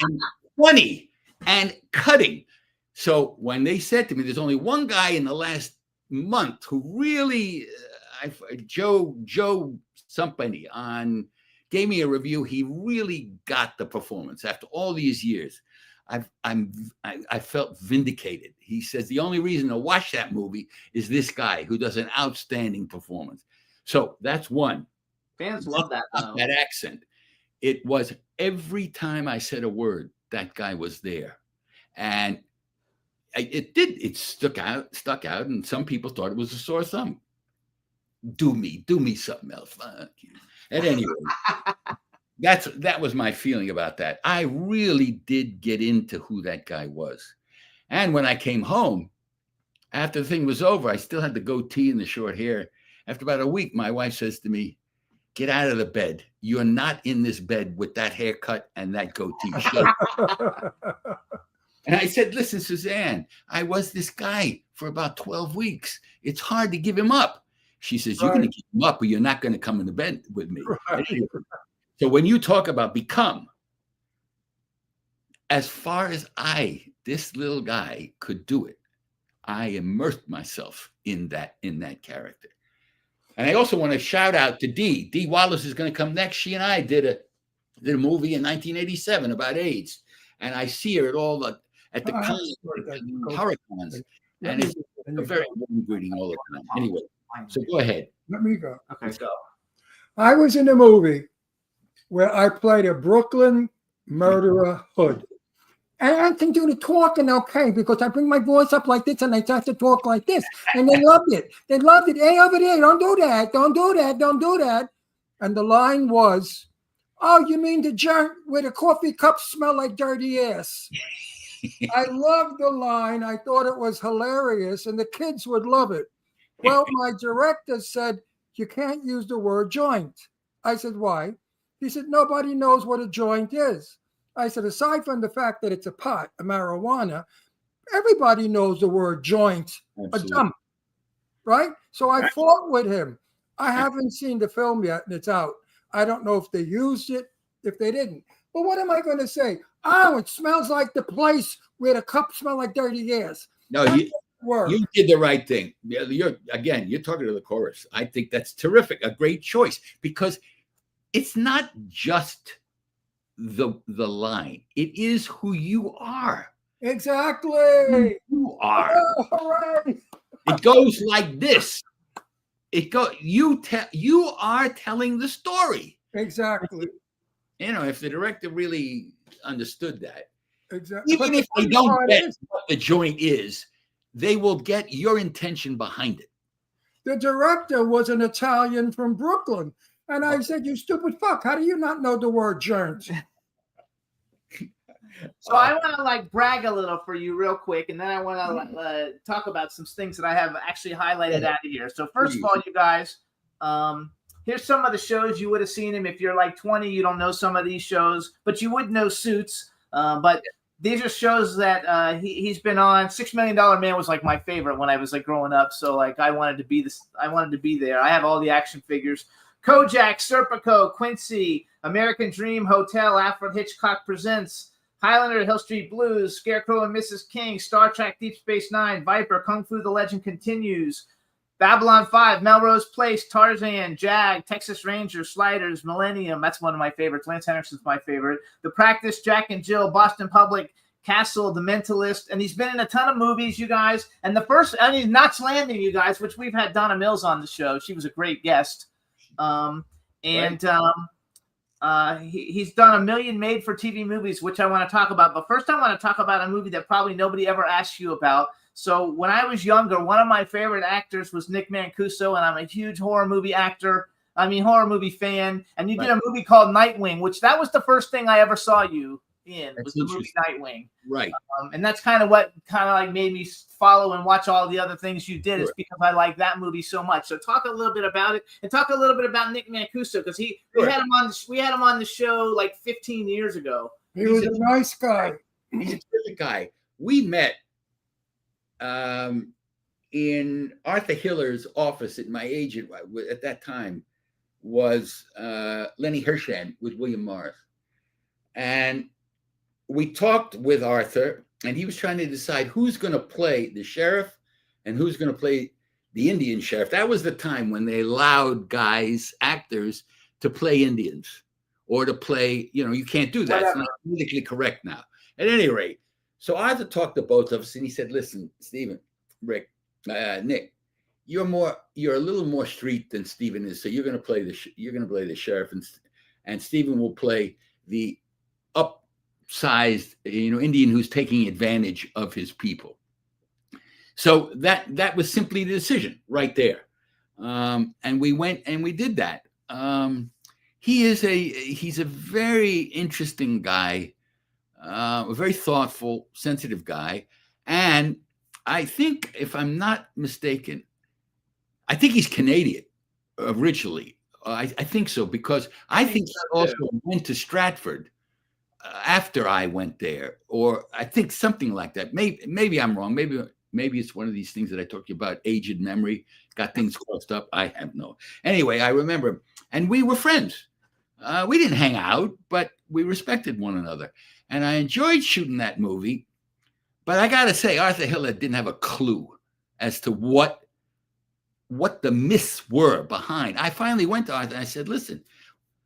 funny and cutting. So when they said to me, there's only one guy in the last month who really, Joe somebody gave me a review. He really got the performance after all these years. I felt vindicated. He says the only reason to watch that movie is this guy who does an outstanding performance. So that's one. Fans love that, though. That accent. It was every time I said a word, that guy was there. And it stuck out, and some people thought it was a sore thumb. Do me something else. Fuck you. At any rate, that was my feeling about that. I really did get into who that guy was. And when I came home, after the thing was over, I still had the goatee and the short hair. After about a week, my wife says to me, get out of the bed. You're not in this bed with that haircut and that goatee. And I said, listen, Suzanne, I was this guy for about 12 weeks. It's hard to give him up. She says, you're going to give him up, or you're not going to come into bed with me. Right. So when you talk about become, as far as this little guy could do it, I immersed myself in that character. And I also want to shout out to Dee. Dee Wallace is going to come next. She and I did a movie in 1987 about AIDS. And I see her at the Hurricanes. And it's a very warm greeting all the time. Anyway, so go ahead. Let me go. Okay, let's go. I was in a movie where I played a Brooklyn murderer hood. And I can do the talking okay because I bring my voice up like this and I start to talk like this. And they loved it. They loved it. Hey, over there, don't do that. Don't do that. Don't do that. And the line was, oh, you mean the joint where the coffee cups smell like dirty ass? I loved the line. I thought it was hilarious and the kids would love it. Well, my director said, you can't use the word joint. I said, why? He said, nobody knows what a joint is. I said, aside from the fact that it's a pot, a marijuana, everybody knows the word joint, a dump, right? So I fought with him. I haven't seen the film yet, and it's out. I don't know if they used it, if they didn't. But what am I going to say? Oh, it smells like the place where the cups smell like dirty ass. No, you did the right thing. You're talking to the chorus. I think that's terrific, a great choice, because it's not just the line. It is who you are. Exactly. Who you are. Oh, hooray. It goes like this. You are telling the story. Exactly. You know, if the director really understood that, exactly. Even if they don't get what the joint is, they will get your intention behind it. The director was an Italian from Brooklyn. And I said, you stupid fuck, how do you not know the word joint? So I want to like brag a little for you real quick, and then I want to talk about some things that I have actually highlighted out of here. So first of all, you guys, here's some of the shows you would have seen him. If you're like 20, you don't know some of these shows, but you would know Suits. But these are shows that he's been on. $6 Million Man was like my favorite when I was like growing up. So like I wanted to be this. I wanted to be there. I have all the action figures. Kojak, Serpico, Quincy, American Dream, Hotel, Alfred Hitchcock Presents, Highlander, Hill Street Blues, Scarecrow and Mrs. King, Star Trek, Deep Space Nine, Viper, Kung Fu: The Legend Continues, Babylon 5, Melrose Place, Tarzan, Jag, Texas Rangers, Sliders, Millennium. That's one of my favorites. Lance Henriksen's my favorite. The Practice, Jack and Jill, Boston Public, Castle, The Mentalist. And he's been in a ton of movies, you guys. And the first, Knots Landing, you guys, which we've had Donna Mills on the show. She was a great guest. He's done a million made-for-TV movies, which I want to talk about. But first, I want to talk about a movie that probably nobody ever asked you about. So when I was younger, one of my favorite actors was Nick Mancuso, and I'm a huge horror movie fan. And you did a movie called Nightwing, which that was the first thing I ever saw you in, was the movie Nightwing. Right. And that's kind of what like made me follow and watch all the other things you did, is because I like that movie so much. So talk a little bit about it, and talk a little bit about Nick Mancuso, because we had him on the show like 15 years ago. He was a nice guy. He's a terrific guy. We met in Arthur Hiller's office. At my agent at that time was Lenny Hershand with William Morris, and we talked with Arthur, and he was trying to decide who's going to play the sheriff and who's going to play the Indian sheriff. That was the time when they allowed actors to play Indians, or to play, you can't do that. It's not politically correct now. At any rate, so Arthur talked to both of us, and he said, "Listen, Stephen, Rick, Nick, you're a little more street than Stephen is. So you're going to play the sheriff, and Stephen will play the upsized, Indian who's taking advantage of his people." So that was simply the decision right there, and we went and we did that. He's a very interesting guy, a very thoughtful, sensitive guy, and I think, if I'm not mistaken, I think he's Canadian originally. I think so, because I think he also went to Stratford after I went there, or I think something like that. Maybe I'm wrong. Maybe it's one of these things that I talked to you about, aged memory, got things crossed up. I have no. Anyway, I remember him, and we were friends. We didn't hang out, but we respected one another, and I enjoyed shooting that movie. But I got to say, Arthur Hiller didn't have a clue as to what the myths were behind. I finally went to Arthur and I said, "Listen,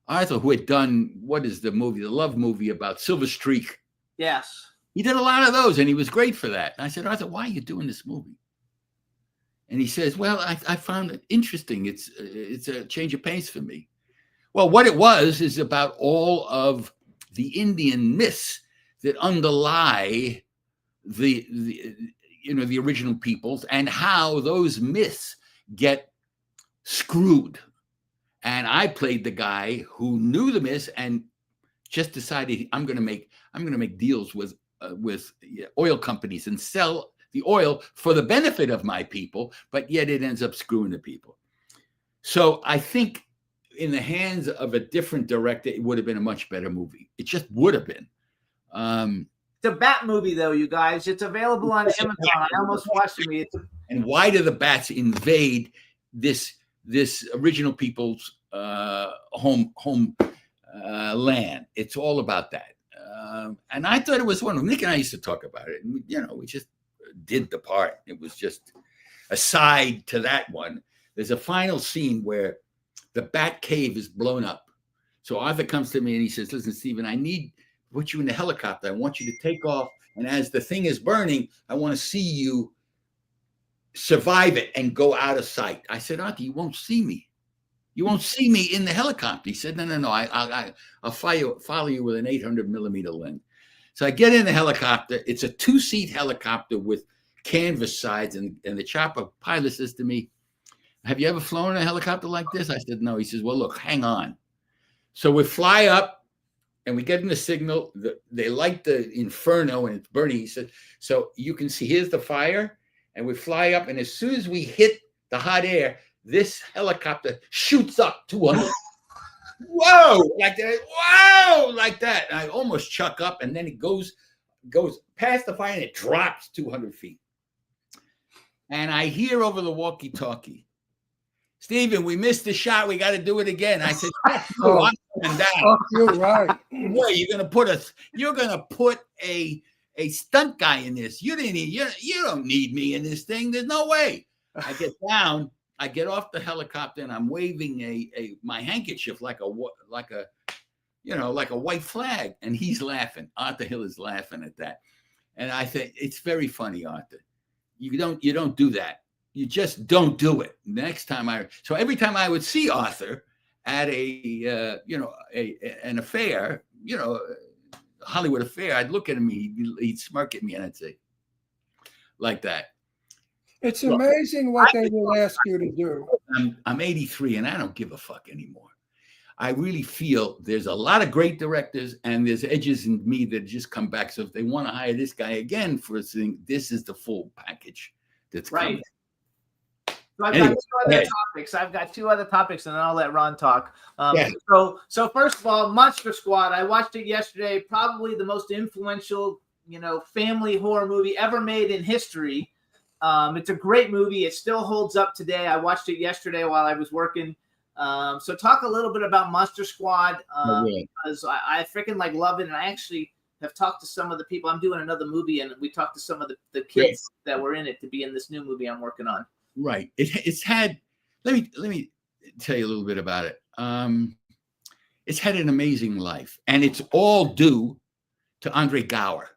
Arthur, who had done, what is the movie, the love movie about Silver Streak?" Yes. He did a lot of those, and he was great for that. And I said, "Arthur, why are you doing this movie?" And he says, "Well, I found it interesting. It's a change of pace for me." Well, what it was is about all of the Indian myths that underlie the original peoples, and how those myths get screwed. And I played the guy who knew the myths and just decided, I'm going to make deals with oil companies and sell the oil for the benefit of my people, but yet it ends up screwing the people. So I think in the hands of a different director, it would have been a much better movie. It just would have been. The Bat movie, though, you guys, it's available on Amazon. I almost watched it. And why do the bats invade this original people's home land? It's all about that. And I thought it was one of Nick and I used to talk about it. And, we just did the part. It was just a side to that one. There's a final scene where the Bat Cave is blown up. So Arthur comes to me and he says, "Listen, Stephen, I need to put you in the helicopter. I want you to take off. And as the thing is burning, I want to see you survive it and go out of sight." I said, "Arthur, you won't see me. You won't see me in the helicopter." He said, No. I'll follow you with an 800 millimeter lens." So I get in the helicopter. It's a 2-seat helicopter with canvas sides. And the chopper pilot says to me, "Have you ever flown a helicopter like this?" I said, "No." He says, "Well, look, hang on." So we fly up and we get in the signal. They light the inferno and it's burning. He said, so you can see, here's the fire, and we fly up, and as soon as we hit the hot air, this helicopter shoots up 200. Whoa, like that. Whoa, like that. And I almost chuck up, and then it goes past the fire, and it drops 200 feet. And I hear over the walkie-talkie, Stephen, we missed the shot. We got to do it again. I said, oh, I'm coming down. Oh, you're right. Boy, you're gonna put a stunt guy in this. You don't need me in this thing. There's no way. I get down, I get off the helicopter, and I'm waving my handkerchief like a white flag, and he's laughing. Arthur Hill is laughing at that. And I think it's very funny, Arthur. You don't do that. You just don't do it. Next time so every time I would see Arthur at an affair, Hollywood affair, I'd look at him, he'd smirk at me, and I'd say, like that. It's amazing what they will ask you to do. I'm 83 and I don't give a fuck anymore. I really feel there's a lot of great directors, and there's edges in me that just come back. So if they want to hire this guy again for a thing, this is the full package that's Right. coming. So I've got two other topics, and then I'll let Ron talk. Yeah. So first of all, Monster Squad. I watched it yesterday. Probably the most influential, family horror movie ever made in history. It's a great movie. It still holds up today. I watched it yesterday while I was working. So talk a little bit about Monster Squad, because I freaking love it, and I actually have talked to some of the people. I'm doing another movie, and we talked to some of the kids that were in it to be in this new movie I'm working on. Right. It's had. Let me tell you a little bit about it. It's had an amazing life, and it's all due to Andre Gower,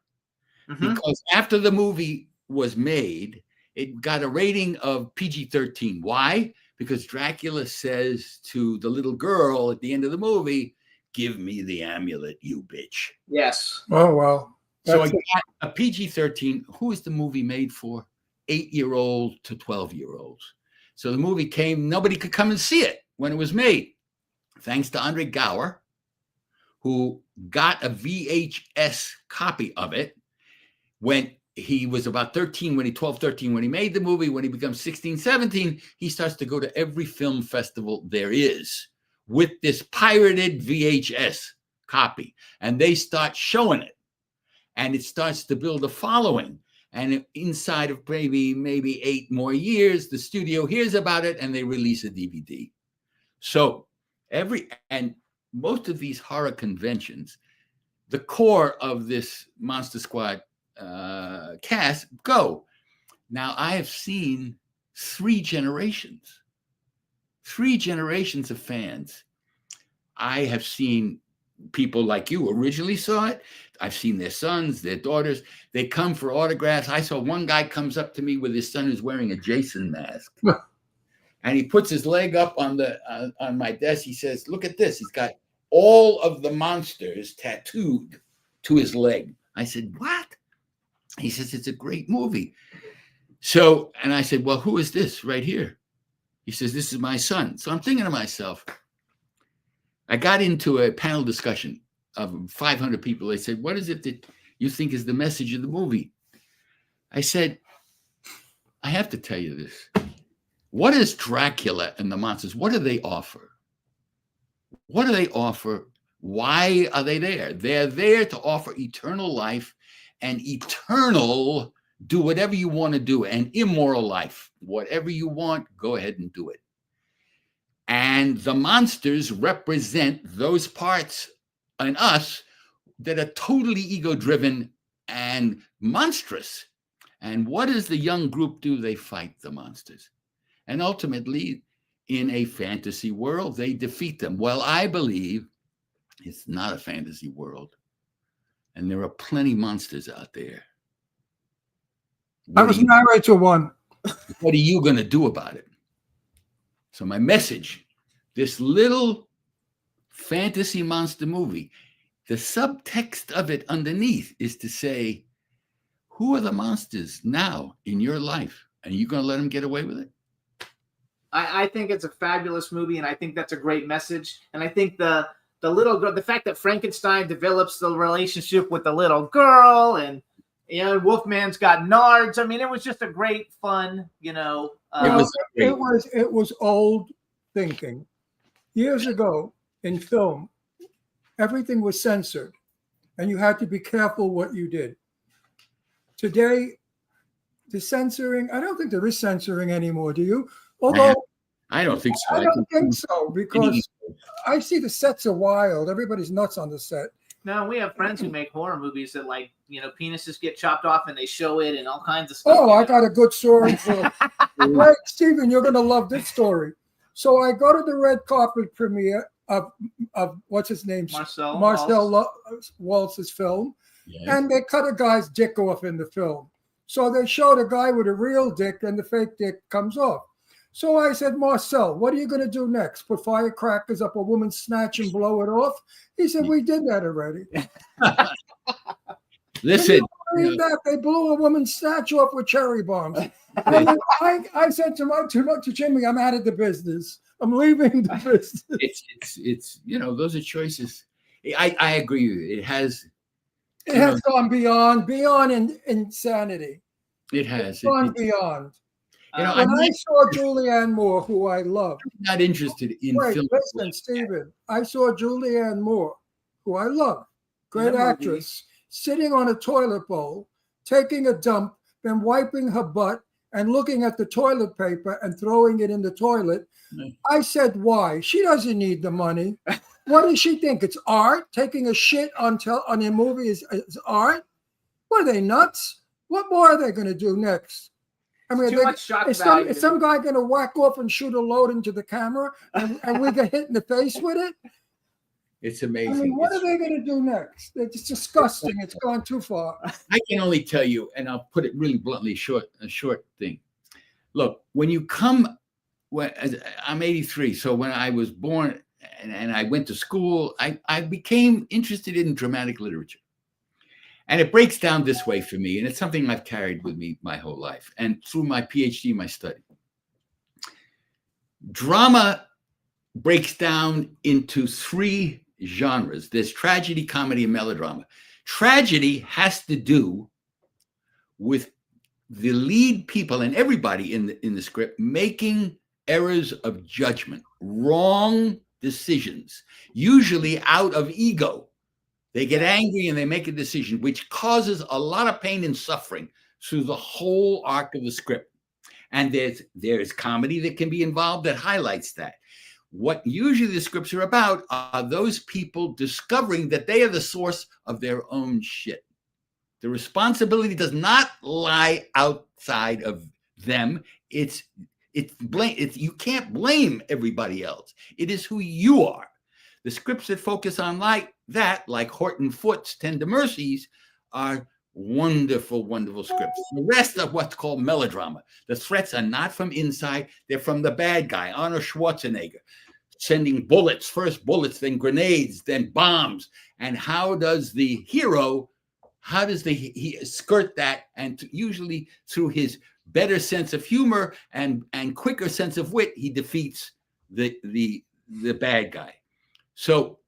because after the movie was made, it got a rating of PG-13. Why? Because Dracula says to the little girl at the end of the movie, "Give me the amulet, you bitch." Yes. Oh, well. So I got a PG-13. Who is the movie made for? 8-year-old to 12-year-olds. So the movie came, nobody could come and see it when it was made. Thanks to Andre Gower, who got a VHS copy of it when he was about 13, when he made the movie. When he becomes 16, 17, he starts to go to every film festival there is with this pirated VHS copy. And they start showing it. And it starts to build a following. And inside of maybe 8 more years, the studio hears about it and they release a DVD. So and most of these horror conventions, the core of this Monster Squad cast go. Now I have seen 3 generations of fans. I have seen people like you originally saw it. I've seen their sons, their daughters. They come for autographs. I saw one guy comes up to me with his son who's wearing a Jason mask. And he puts his leg up on my desk. He says, "Look at this. He's got all of the monsters tattooed to his leg." I said, "What?" He says, "It's a great movie." So, and I said, "Well, who is this right here?" He says, "This is my son." So I'm thinking to myself, I got into a panel discussion of 500 people. They said, "What is it that you think is the message of the movie?" I said, "I have to tell you this. What is Dracula and the monsters? What do they offer? What do they offer? Why are they there? They're there to offer eternal life and eternal, do whatever you want to do, and immoral life. Whatever you want, go ahead and do it. And the monsters represent those parts in us that are totally ego-driven and monstrous. And what does the young group do? They fight the monsters. And ultimately, in a fantasy world, they defeat them. Well, I believe it's not a fantasy world. And there are plenty monsters out there. I was married to one. What are you going to do about it? So my message, this little fantasy monster movie, the subtext of it underneath is to say, who are the monsters now in your life? And you going to let them get away with it? I think it's a fabulous movie, and I think that's a great message. And I think the the little girl, the fact that Frankenstein develops the relationship with the little girl, and Wolfman's got nards. I mean, it was just a great fun, It Well, was great. it was old thinking. Years ago in film, everything was censored, and you had to be careful what you did. Today, the censoring, I don't think there is censoring anymore, do you? Although I don't think so. I don't think so, because I see the sets are wild. Everybody's nuts on the set. No, we have friends who make horror movies that, like, penises get chopped off and they show it and all kinds of stuff. Oh, I got a good story for Right, Stephen, you're going to love this story. So I go to the red carpet premiere of what's his name? Marcel Waltz's film. Yeah. And they cut a guy's dick off in the film. So they showed a guy with a real dick and the fake dick comes off. So I said, Marcel, what are you going to do next? Put firecrackers up a woman's snatch and blow it off? He said, we did that already. Listen. That they blew a woman's snatch off with cherry bombs. And then I said to Jimmy, I'm out of the business. I'm leaving the business. It's those are choices. I agree with you. It has Gone beyond insanity. It has. It's gone beyond. When I saw Julianne Moore, who I love. I'm not interested in film. Listen, Stephen. I saw Julianne Moore, who I love, great actress, sitting on a toilet bowl, taking a dump, then wiping her butt and looking at the toilet paper and throwing it in the toilet. I said, why? She doesn't need the money. What does she think? It's art? Taking a shit on a movie is art? What are they, nuts? What more are they going to do next? I mean, Too much shock is some guy going to whack off and shoot a load into the camera and we get hit in the face with it? It's amazing. I mean, what are they going to do next? It's disgusting. It's gone too far. I can only tell you, and I'll put it really bluntly, a short thing. Look, when you come, I'm 83, so when I was born and I went to school, I became interested in dramatic literature. And it breaks down this way for me, and it's something I've carried with me my whole life. And through my PhD, my study, drama breaks down into three genres. There's tragedy, comedy, and melodrama. Tragedy has to do with the lead people and everybody in the script making errors of judgment, wrong decisions, usually out of ego. They get angry and they make a decision, which causes a lot of pain and suffering through the whole arc of the script. And there's comedy that can be involved that highlights that. What usually the scripts are about are those people discovering that they are the source of their own shit. The responsibility does not lie outside of them. You can't blame everybody else. It is who you are. The scripts that focus on like Horton Foote's Tender Mercies, are wonderful, wonderful scripts. The rest of what's called melodrama. The threats are not from inside. They're from the bad guy, Arnold Schwarzenegger, sending bullets, first bullets, then grenades, then bombs. And how does the hero, he skirt that? And usually through his better sense of humor and quicker sense of wit, he defeats the bad guy. So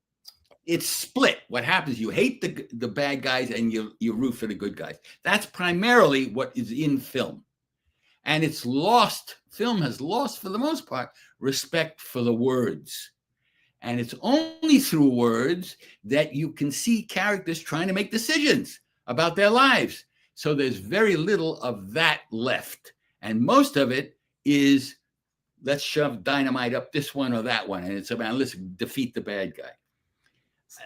it's split. What happens? You hate the bad guys and you root for the good guys. That's primarily what is in film. And it's lost. Film has lost, for the most part, respect for the words. And it's only through words that you can see characters trying to make decisions about their lives. So there's very little of that left. And most of it is, let's shove dynamite up this one or that one. And it's about, let's defeat the bad guy.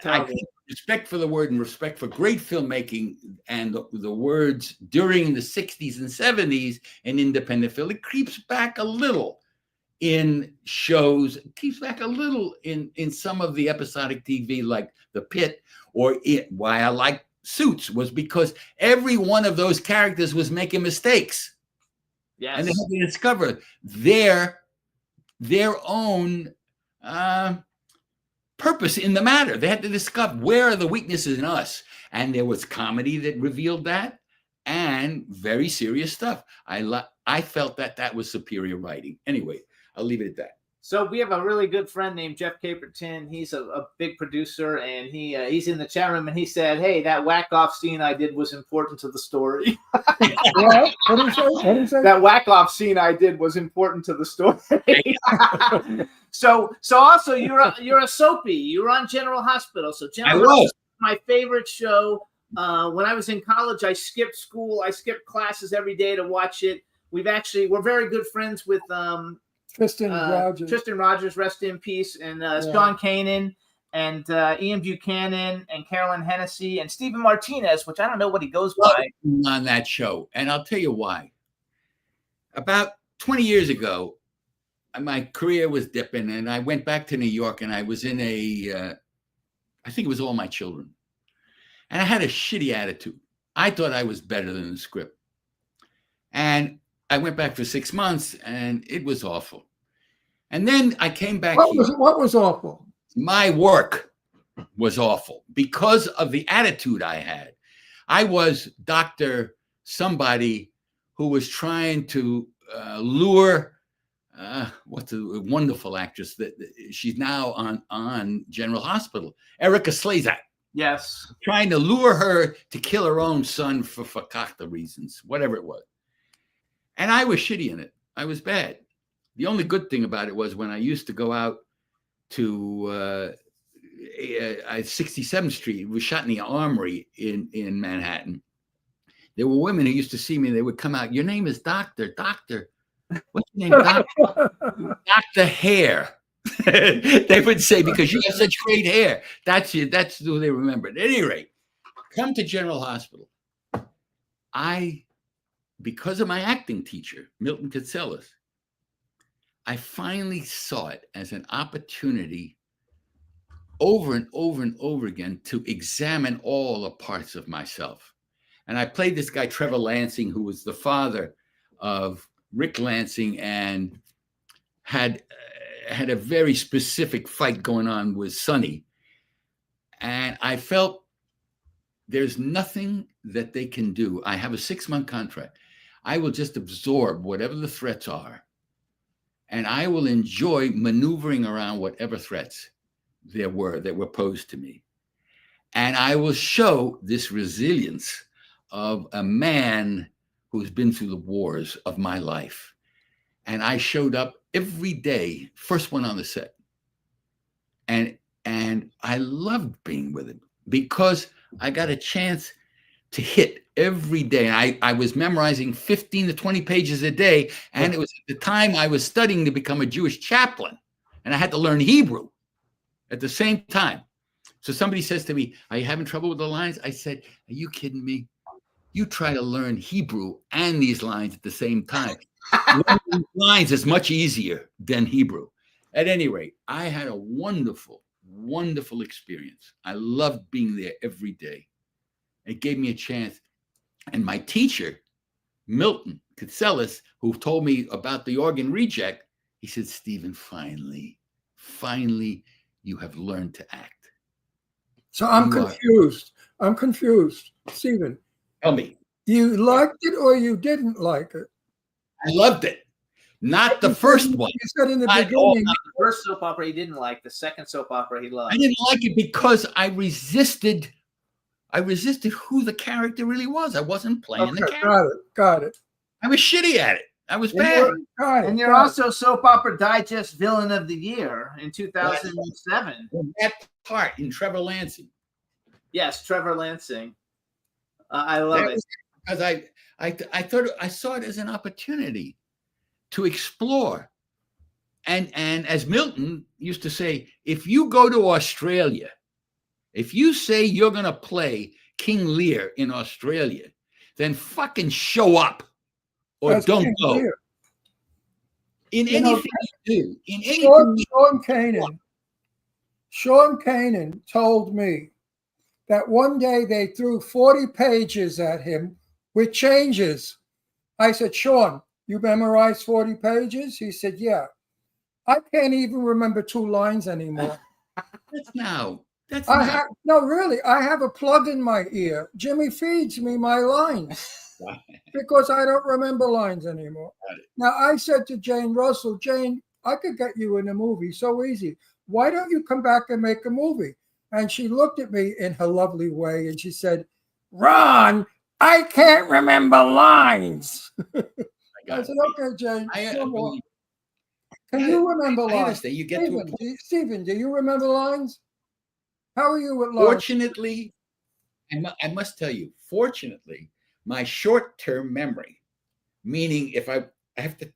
I think respect for the word and respect for great filmmaking and the words during the 60s and 70s in independent film, it creeps back a little in shows, it keeps back a little in some of the episodic TV like The Pit, or why I like Suits was because every one of those characters was making mistakes. Yes. And they had to discover their own purpose in the matter. They had to discover where are the weaknesses in us. And there was comedy that revealed that and very serious stuff. I felt that was superior writing. Anyway, I'll leave it at that. So we have a really good friend named Jeff Caperton. He's a big producer, and he's in the chat room, and he said, "Hey, that whack-off scene I did was important to the story." What? What did he say? What did he say? That whack-off scene I did was important to the story. so also you're a soapy. You're on General Hospital. So General I was. Hospital is my favorite show. When I was in college, I skipped school. I skipped classes every day to watch it. We're very good friends with Tristan Rogers. Tristan Rogers, rest in peace, and Sean Kanan, and Ian Buchanan, and Carolyn Hennessy, and Stephen Martinez, which I don't know what he goes by. On that show, and I'll tell you why. About 20 years ago, my career was dipping, and I went back to New York, and I was in I think it was All My Children, and I had a shitty attitude. I thought I was better than the script, and I went back for 6 months, and it was awful. And then I came back. What was awful? My work was awful because of the attitude I had. I was Dr. Somebody who was trying to lure what's a wonderful actress that she's now on General Hospital, Erica Slezak. Yes. Trying to lure her to kill her own son for fakakta reasons, whatever it was. And I was shitty in it. I was bad. The only good thing about it was when I used to go out to 67th Street, it was shot in the Armory in Manhattan. There were women who used to see me. They would come out. Your name is Doctor. What's your name? Dr. Hair. They would say, because you have such great hair. That's who they remembered. At any rate, come to General Hospital. Because of my acting teacher, Milton Katselas, I finally saw it as an opportunity over and over and over again to examine all the parts of myself. And I played this guy, Trevor Lansing, who was the father of Rick Lansing and had a very specific fight going on with Sonny. And I felt there's nothing that they can do. I have a 6-month contract. I will just absorb whatever the threats are, and I will enjoy maneuvering around whatever threats there were that were posed to me. And I will show this resilience of a man who's been through the wars of my life. And I showed up every day, first one on the set. And I loved being with him because I got a chance to hit every day. I was memorizing 15 to 20 pages a day. And it was at the time I was studying to become a Jewish chaplain. And I had to learn Hebrew at the same time. So somebody says to me, "Are you having trouble with the lines?" I said, "Are you kidding me? You try to learn Hebrew and these lines at the same time. Learning lines is much easier than Hebrew." At any rate, I had a wonderful, wonderful experience. I loved being there every day. It gave me a chance. And my teacher, Milton Katselas, who told me about the organ reject, he said, "Stephen, finally, you have learned to act." So I'm confused. Stephen, Tell me. you liked it or you didn't like it? I loved it. Not the first one. You said in the Not beginning. The first soap opera he didn't like. The second soap opera he loved. I didn't like it because I resisted who the character really was. I wasn't playing the Okay, character. got it. I was shitty at it. I was bad. And you're also Soap Opera Digest Villain of the Year in 2007. That part in Trevor Lansing. Yes, Trevor Lansing. I love it. Because I thought I saw it as an opportunity to explore. And as Milton used to say, if you go to Australia, if you say you're going to play King Lear in Australia, then fucking show up or That's don't King go. Lear. In You know, anything you do, in anything Sean Kanan told me that one day they threw 40 pages at him with changes. I said, "Sean, you memorized 40 pages?" He said, "Yeah." I can't even remember 2 lines anymore. That's No, really, I have a plug in my ear. Jimmy feeds me my lines because I don't remember lines anymore. Now, I said to Jane Russell, "Jane, I could get you in a movie so easy. Why don't you come back and make a movie? And she looked at me in her lovely way and she said, Ron, I can't remember lines. I said, okay, Jane. no more. Can you remember I lines? understand. You get to a Stephen, Stephen, do you remember lines? How are you with lines? Fortunately, I must tell you, fortunately, my short-term memory, meaning if I have to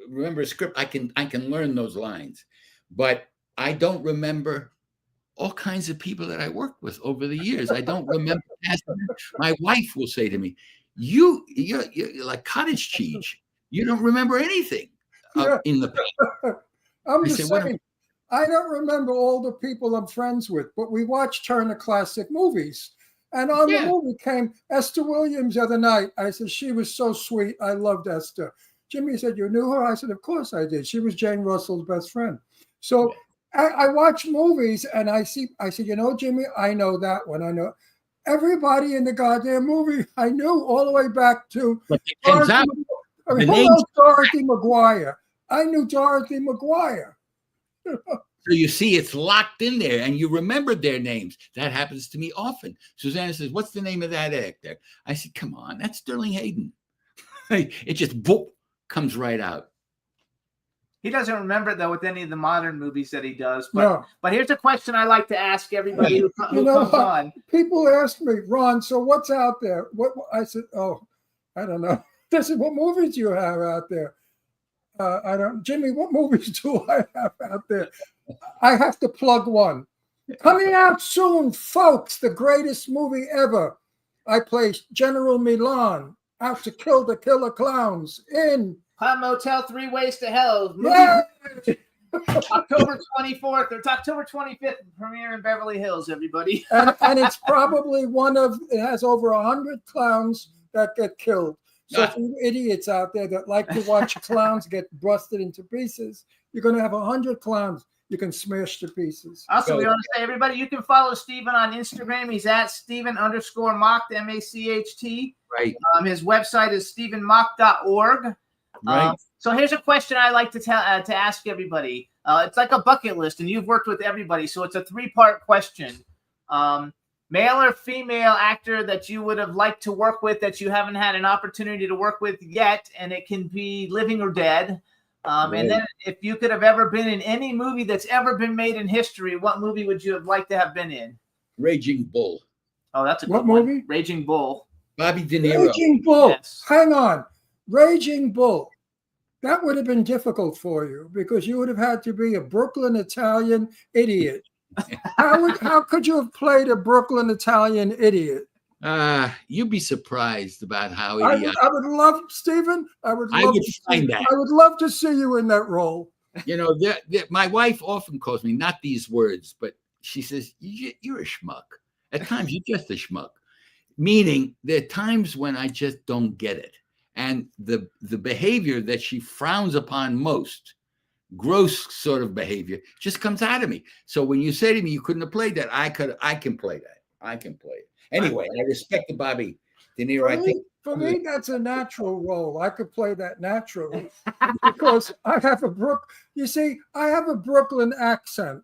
remember a script, I can learn those lines, but I don't remember all kinds of people that I worked with over the years. I don't remember. My wife will say to me, you're like cottage cheese. You don't remember anything in the past. I'm I just said, saying, I don't remember all the people I'm friends with, but we watch Turner Classic Movies. And on the movie came Esther Williams the other night. I said, she was so sweet. I loved Esther. Jimmy said, you knew her? I said, of course I did. She was Jane Russell's best friend. So I watch movies and I said, you know, Jimmy, I know that one. I know everybody in the goddamn movie. I knew all the way back to Dorothy McGuire. I knew Dorothy McGuire. So you see, it's locked in there, and you remembered their names. That happens to me often. Susanna says, "What's the name of that actor?" I said, "Come on, that's Sterling Hayden." It just boop, comes right out. He doesn't remember it though with any of the modern movies that he does. But here's a question I like to ask everybody who comes on. People ask me, Ron, so what's out there? What I said, oh, I don't know. They said, what movies do you have out there? I don't, Jimmy, what movies do I have out there? I have to plug one. Coming out soon, folks, the greatest movie ever. I play General Milan, out to kill the killer clowns in Clown Motel, 3 Ways to Hell. October 24th. It's October 25th. Premiere in Beverly Hills, everybody. and it's probably it has over 100 clowns that get killed. So for you idiots out there that like to watch clowns get busted into pieces, you're going to have 100 clowns you can smash to pieces. Also, we want to say, everybody, you can follow Stephen on Instagram. He's at Stephen_Macht, M-A-C-H-T. Right. His website is stephenmacht.org. Right. So here's a question I like to ask everybody. It's like a bucket list, and you've worked with everybody, so it's a 3-part question. Male or female actor that you would have liked to work with that you haven't had an opportunity to work with yet, and it can be living or dead. And then if you could have ever been in any movie that's ever been made in history, what movie would you have liked to have been in? Raging Bull. Oh, that's a good What one. movie? Raging Bull. Bobby De Niro. Raging Bull. Yes. Hang on. Raging Bull. That would have been difficult for you because you would have had to be a Brooklyn Italian idiot. How could you have played a Brooklyn Italian idiot? You'd be surprised about how I would love, Stephen. I would love to see you in that role. You know, my wife often calls me, not these words, but she says, you're a schmuck. At times, you're just a schmuck. Meaning, there are times when I just don't get it. And the behavior that she frowns upon most, gross sort of behavior, just comes out of me. So when you say to me, you couldn't have played that, I can play that. I can play it. Anyway, I respect the Bobby De Niro. For me, that's a natural role. I could play that naturally because I have a Brooklyn accent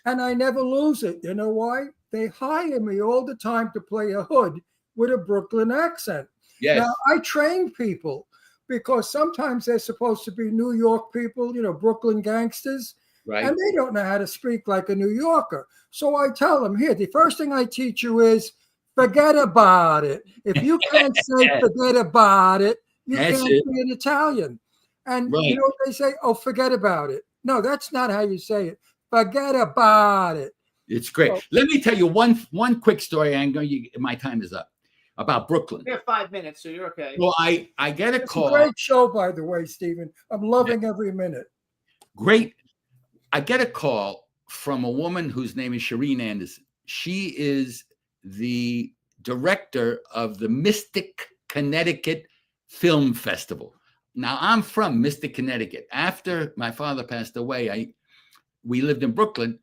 and I never lose it. You know why? They hire me all the time to play a hood with a Brooklyn accent. Yes. Now, I train people because sometimes they're supposed to be New York people, Brooklyn gangsters. Right. And they don't know how to speak like a New Yorker. So I tell them, here, the first thing I teach you is forget about it. If you can't say forget about it, you can't be an Italian. And you know what they say? Oh, forget about it. No, that's not how you say it. Forget about it. It's great. Let me tell you one quick story. My time is up. About Brooklyn. We have 5 minutes, so you're okay. Well, I get a call. It's a great show, by the way, Stephen. I'm loving every minute. Great. I get a call from a woman whose name is Shireen Anderson. She is the director of the Mystic, Connecticut Film Festival. Now, I'm from Mystic, Connecticut. After my father passed away, we lived in Brooklyn.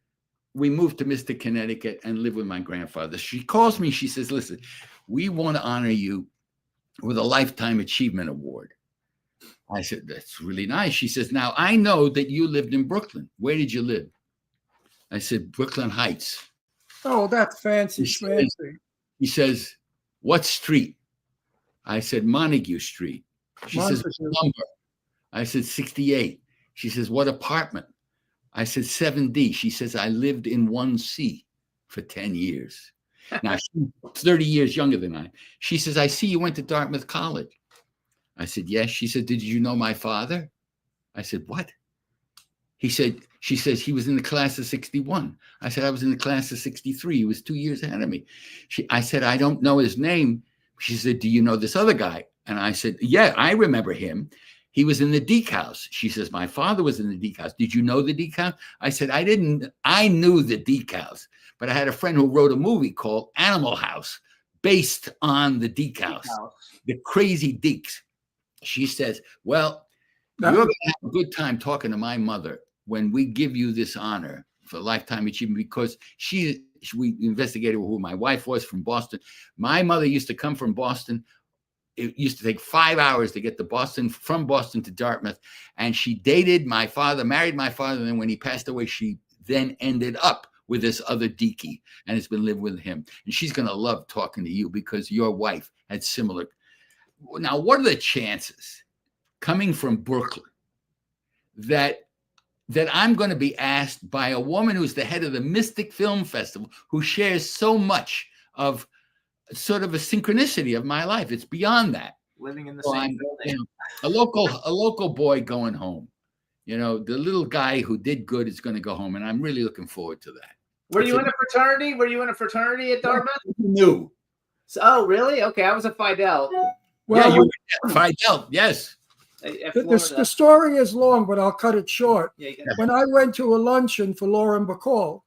We moved to Mystic, Connecticut and lived with my grandfather. She calls me. She says, listen, we want to honor you with a Lifetime Achievement Award. I said, that's really nice. She says, now I know that you lived in Brooklyn. Where did you live? I said, Brooklyn Heights. Oh, that's fancy He says, schmancy. he says, what street? I said, Montague Street. She says, what Montague. number? I said, 68. She says, what apartment? I said, 7D. She says, I lived in 1C for 10 years. Now, she's 30 years younger than I. She says, I see you went to Dartmouth College. I said, yes. She said, did you know my father? I said, what? She says, he was in the class of 61. I said, I was in the class of 63. He was 2 years ahead of me. I said, I don't know his name. She said, do you know this other guy? And I said, yeah, I remember him. He was in the Deke House. She says, my father was in the Deke House. Did you know the Deke House? I said, I didn't. I knew the Deke House, but I had a friend who wrote a movie called Animal House based on the Deke House, the crazy Dekes. She says, well, you're going to have a good time talking to my mother when we give you this honor for lifetime achievement, because we investigated who my wife was from Boston. My mother used to come from Boston. It used to take 5 hours to get to Boston, from Boston to Dartmouth. And she dated my father, married my father. And then when he passed away, she then ended up with this other Deaky and has been living with him. And she's going to love talking to you because your wife had similar. Now, what are the chances coming from Brooklyn that I'm going to be asked by a woman who's the head of the Mystic Film Festival, who shares so much of sort of a synchronicity of my life? It's beyond that. Living in the So same building. you know, a local boy going home. You know, the little guy who did good is going to go home, and I'm really looking forward to that. Were you in a fraternity? Were you in a fraternity at Dartmouth? No. Oh, really? Okay, I was a Phi Del. Well, Yeah, you find out. Yes. At the Florida. story is long, but I'll cut it short. Yeah, you got When I went to a luncheon for Lauren Bacall,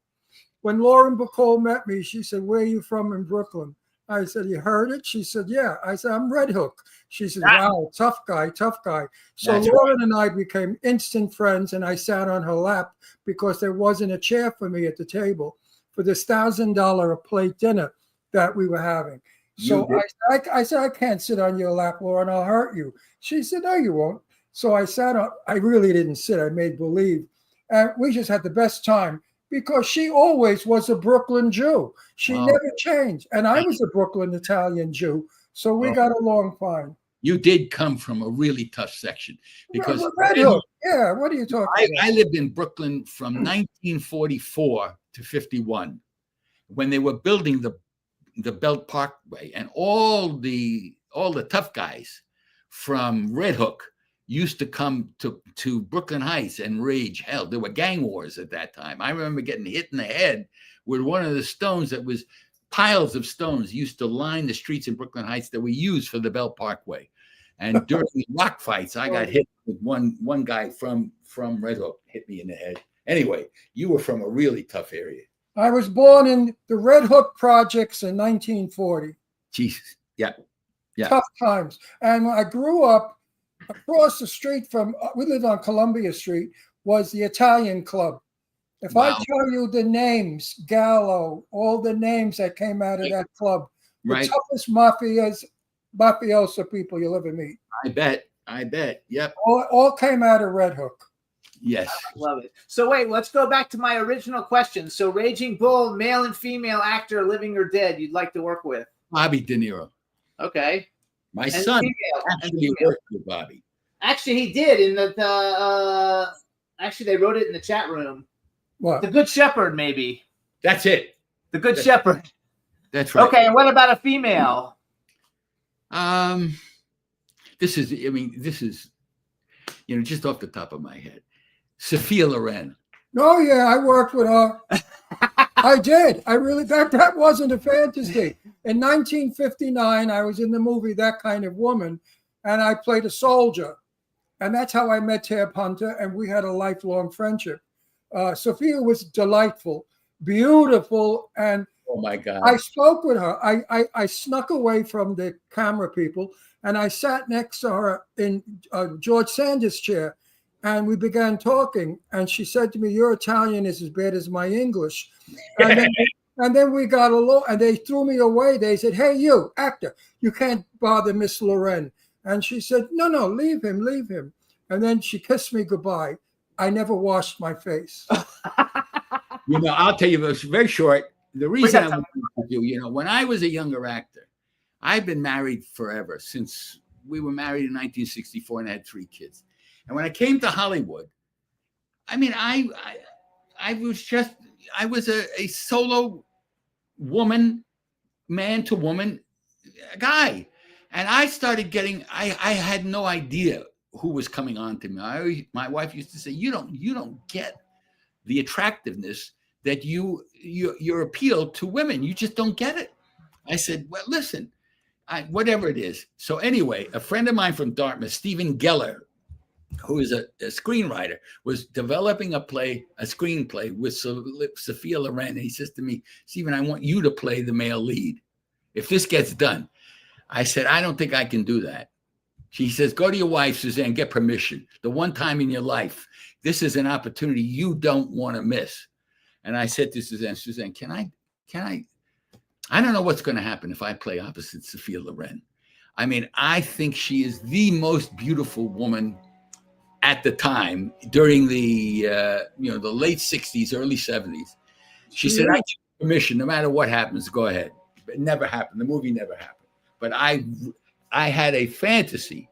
when Lauren Bacall met me, she said, "Where are you from in Brooklyn?" I said, "You heard it?" She said, "Yeah." I said, "I'm Red Hook." She said, "Wow, tough guy, tough guy." So That's Lauren and I became instant friends, and I sat on her lap because there wasn't a chair for me at the table for this $1,000 a plate dinner that we were having. So I said, "I can't sit on your lap, Lauren. I'll hurt you." She said, "No, you won't." So I sat on. I really didn't sit. I made believe, and we just had the best time because she always was a Brooklyn Jew. She Wow. never changed, and I was a Brooklyn Italian Jew. So we got along fine. You did come from a really tough section because Red Hook. Yeah, what are you talking about? I lived in Brooklyn from 1944 to 51 when they were building the Belt Parkway, and all the tough guys from Red Hook used to come to Brooklyn Heights and rage hell. There were gang wars at that time. I remember getting hit in the head with one of the stones that was piles of stones used to line the streets in Brooklyn Heights that were used for the Belt Parkway. And during the rock fights, I got hit with one guy from Red Hook hit me in the head. Anyway, you were from a really tough area. I was born in the Red Hook projects in 1940. Jesus. Yeah. Yeah. Tough times. And when I grew up across the street from, we lived on Columbia Street, was the Italian Club. If I Wow. tell you the names, Gallo, all the names that came out of that club, the Right. toughest mafioso people you'll ever meet, I bet. Yep. all came out of Red Hook. Yes. Love it. So wait, let's go back to my original question. So Raging Bull, male and female actor, living or dead, you'd like to work with? Bobby De Niro. Okay. My And son female, and actually female. worked with Bobby. Actually, he did in the actually they wrote it in the chat room. What? The Good Shepherd, maybe. That's it. The Good Shepherd. That's right. Okay, and what about a female? This is, just off the top of my head. Sophia Loren. Oh, yeah, I worked with her. I did. I really, that wasn't a fantasy. In 1959, I was in the movie That Kind of Woman, and I played a soldier. And that's how I met Tab Hunter, and we had a lifelong friendship. Sophia was delightful, beautiful, and Oh my God. I spoke with her. I snuck away from the camera people, and I sat next to her in George Sanders' chair, and we began talking. And she said to me, "Your Italian is as bad as my English." And then we got along, and they threw me away. They said, "Hey, you actor, you can't bother Miss Loren." And she said, "No, leave him, leave him." and then she kissed me goodbye. I never washed my face. You know, I'll tell you this very short. The reason got I want to do, you know, when I was a younger actor, I've been married forever since we were married in 1964 and I had 3 kids. And when I came to Hollywood, I mean, I was a solo woman, man to woman guy. And I started getting, I had no idea who was coming on to me. My wife used to say, you don't get the attractiveness that your appeal to women. You just don't get it. I said, well, listen, whatever it is. So anyway, a friend of mine from Dartmouth, Stephen Geller, who is a screenwriter, was developing a screenplay with Sophia Loren. And he says to me, Stephen, I want you to play the male lead. If this gets done. I said, I don't think I can do that. She says, go to your wife, Suzanne, get permission. The one time in your life, this is an opportunity you don't want to miss. And I said to Suzanne, can I don't know what's going to happen if I play opposite Sophia Loren. I mean, I think she is the most beautiful woman at the time during the the late 60s, early 70s. She said, I give permission, no matter what happens, go ahead. It never happened. The movie never happened. But I had a fantasy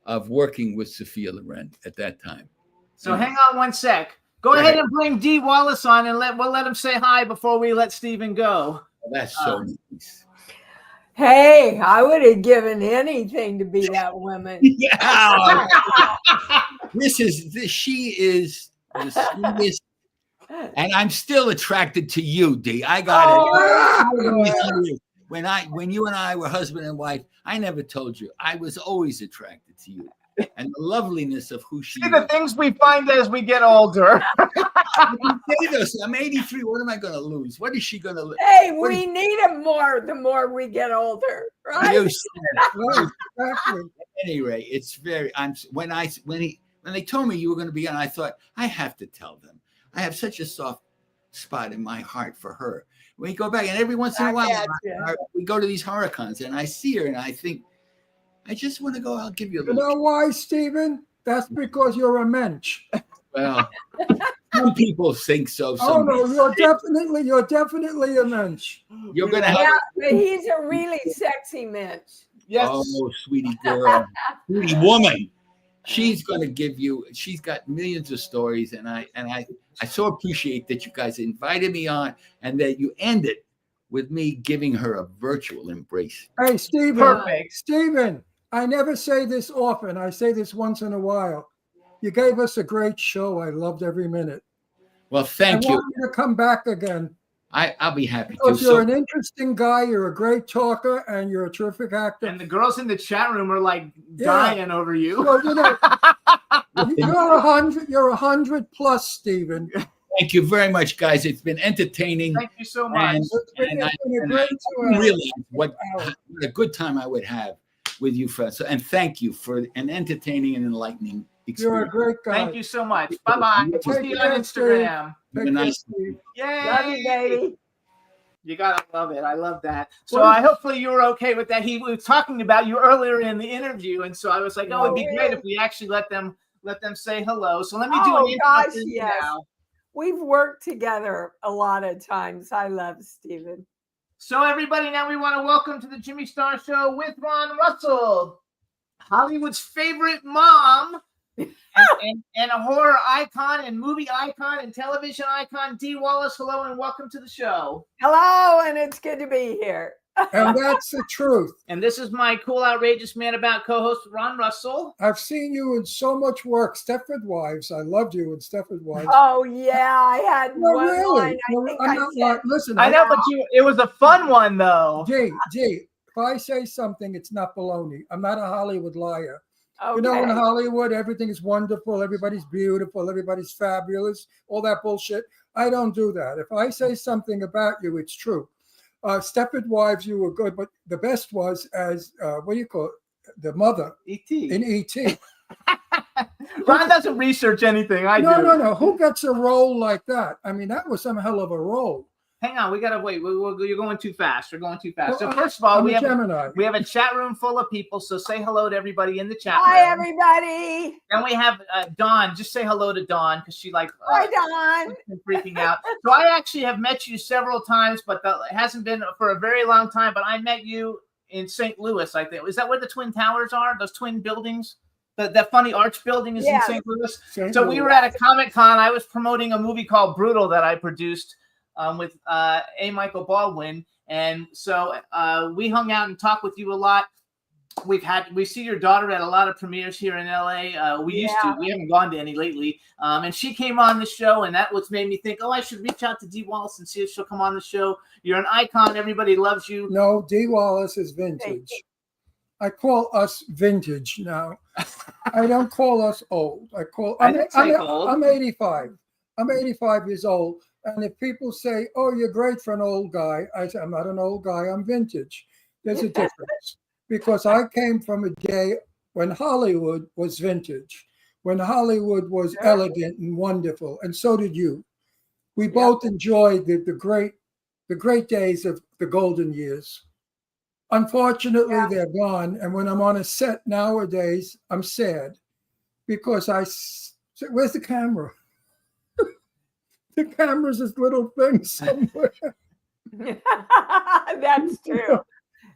of working with Sophia Loren at that time. So hang on one sec. Go ahead and bring Dee Wallace on, and we'll let him say hi before we let Stephen go. Well, that's so nice. Hey, I would have given anything to be that woman. Yeah. She is the sweetest, and I'm still attracted to you, Dee. I got it. When you and I were husband and wife, I never told you. I was always attracted to you. And the loveliness of who she is. The things we find as we get older. I'm 83. What am I going to lose? What is she going to lose? Hey, we need him more the more we get older, right? You said it. At any rate, it's very. When they told me you were going to be on, I thought I have to tell them. I have such a soft spot in my heart for her. We go back, and every once in a while, we go to these horror cons, and I see her, and I think, I just want to go. I'll give you a little. You know why, Stephen? That's because you're a mensch. Well, some people think so. Oh no, you're definitely a mensch. You're gonna have. Yeah, but he's a really sexy mensch. Yes. Oh, sweetie girl, sweetie woman. She's gonna give you. She's got millions of stories, and I so appreciate that you guys invited me on, and that you ended with me giving her a virtual embrace. Hey, Stephen. Perfect. Stephen, I never say this often. I say this once in a while. You gave us a great show. I loved every minute. Well, thank you. I want you to come back again. I'll be happy to. Because you're an interesting guy. You're a great talker, and you're a terrific actor. And the girls in the chat room are like dying over you. Well, you're 100 plus, Stephen. Thank you very much, guys. It's been entertaining. Thank you so much. And I didn't realize what a good time I would have with you, Fred. So, and thank you for an entertaining and enlightening experience. You're a great guy. Thank you so much. Bye-bye. See you on Instagram. Nice. Yay. Love you, baby. You gotta love it. I love that. So hopefully you were okay with that. He was talking about you earlier in the interview, and so I was like, it'd be great if we actually let them say hello. So let me do an introduction now. We've worked together a lot of times. I love Stephen. So everybody, now we want to welcome to the Jimmy Star Show with Ron Russell, Hollywood's favorite mom, and a horror icon and movie icon and television icon, Dee Wallace. Hello and welcome to the show. Hello, and it's good to be here. And that's the truth. And this is my cool, outrageous man about co-host Ron Russell. I've seen you in so much work. Stepford Wives. I loved you in Stepford Wives. Oh yeah, I had No, one really. line. I'm not like, listen. I know, but it was a fun one though. Gee, if I say something, it's not baloney. I'm not a Hollywood liar. Okay. You know, in Hollywood, everything is wonderful. Everybody's beautiful. Everybody's fabulous. All that bullshit. I don't do that. If I say something about you, it's true. Stepford Wives, you were good, but the best was as what do you call it? The mother E.T. in E.T. Ron doesn't research anything. I do. No. Who gets a role like that? I mean, that was some hell of a role. hang on. We gotta wait. You're going too fast. We're going too fast. So Well, first of all, I'm we a have Gemini. a chat room full of people. So say hello to everybody in the chat Hi, room. everybody. Then we have Dawn. Just say hello to Dawn because she like Hi, Don. been freaking out. So I actually have met you several times, but it hasn't been for a very long time. But I met you in St. Louis, I think. Is that where the Twin Towers are? Those twin buildings? That funny arch building is in Yeah. St. Louis. St. So we Louis. were at a Comic-Con. I was promoting a movie called Brutal that I produced with A. Michael Baldwin. And so we hung out and talked with you a lot. We see your daughter at a lot of premieres here in LA. We used to. We haven't gone to any lately. And she came on the show, and that was made me think, I should reach out to Dee Wallace and see if she'll come on the show. You're an icon. Everybody loves you. No, Dee Wallace is vintage. I call us vintage now. I don't call us old. I'm 85. I'm 85 years old. And if people say, "Oh, you're great for an old guy," I say, "I'm not an old guy. I'm vintage." There's a difference because I came from a day when Hollywood was vintage, when Hollywood was elegant and wonderful, and so did you. We both enjoyed the great days of the golden years. Unfortunately, they're gone. And when I'm on a set nowadays, I'm sad because where's the camera? The camera's this little thing somewhere. That's true.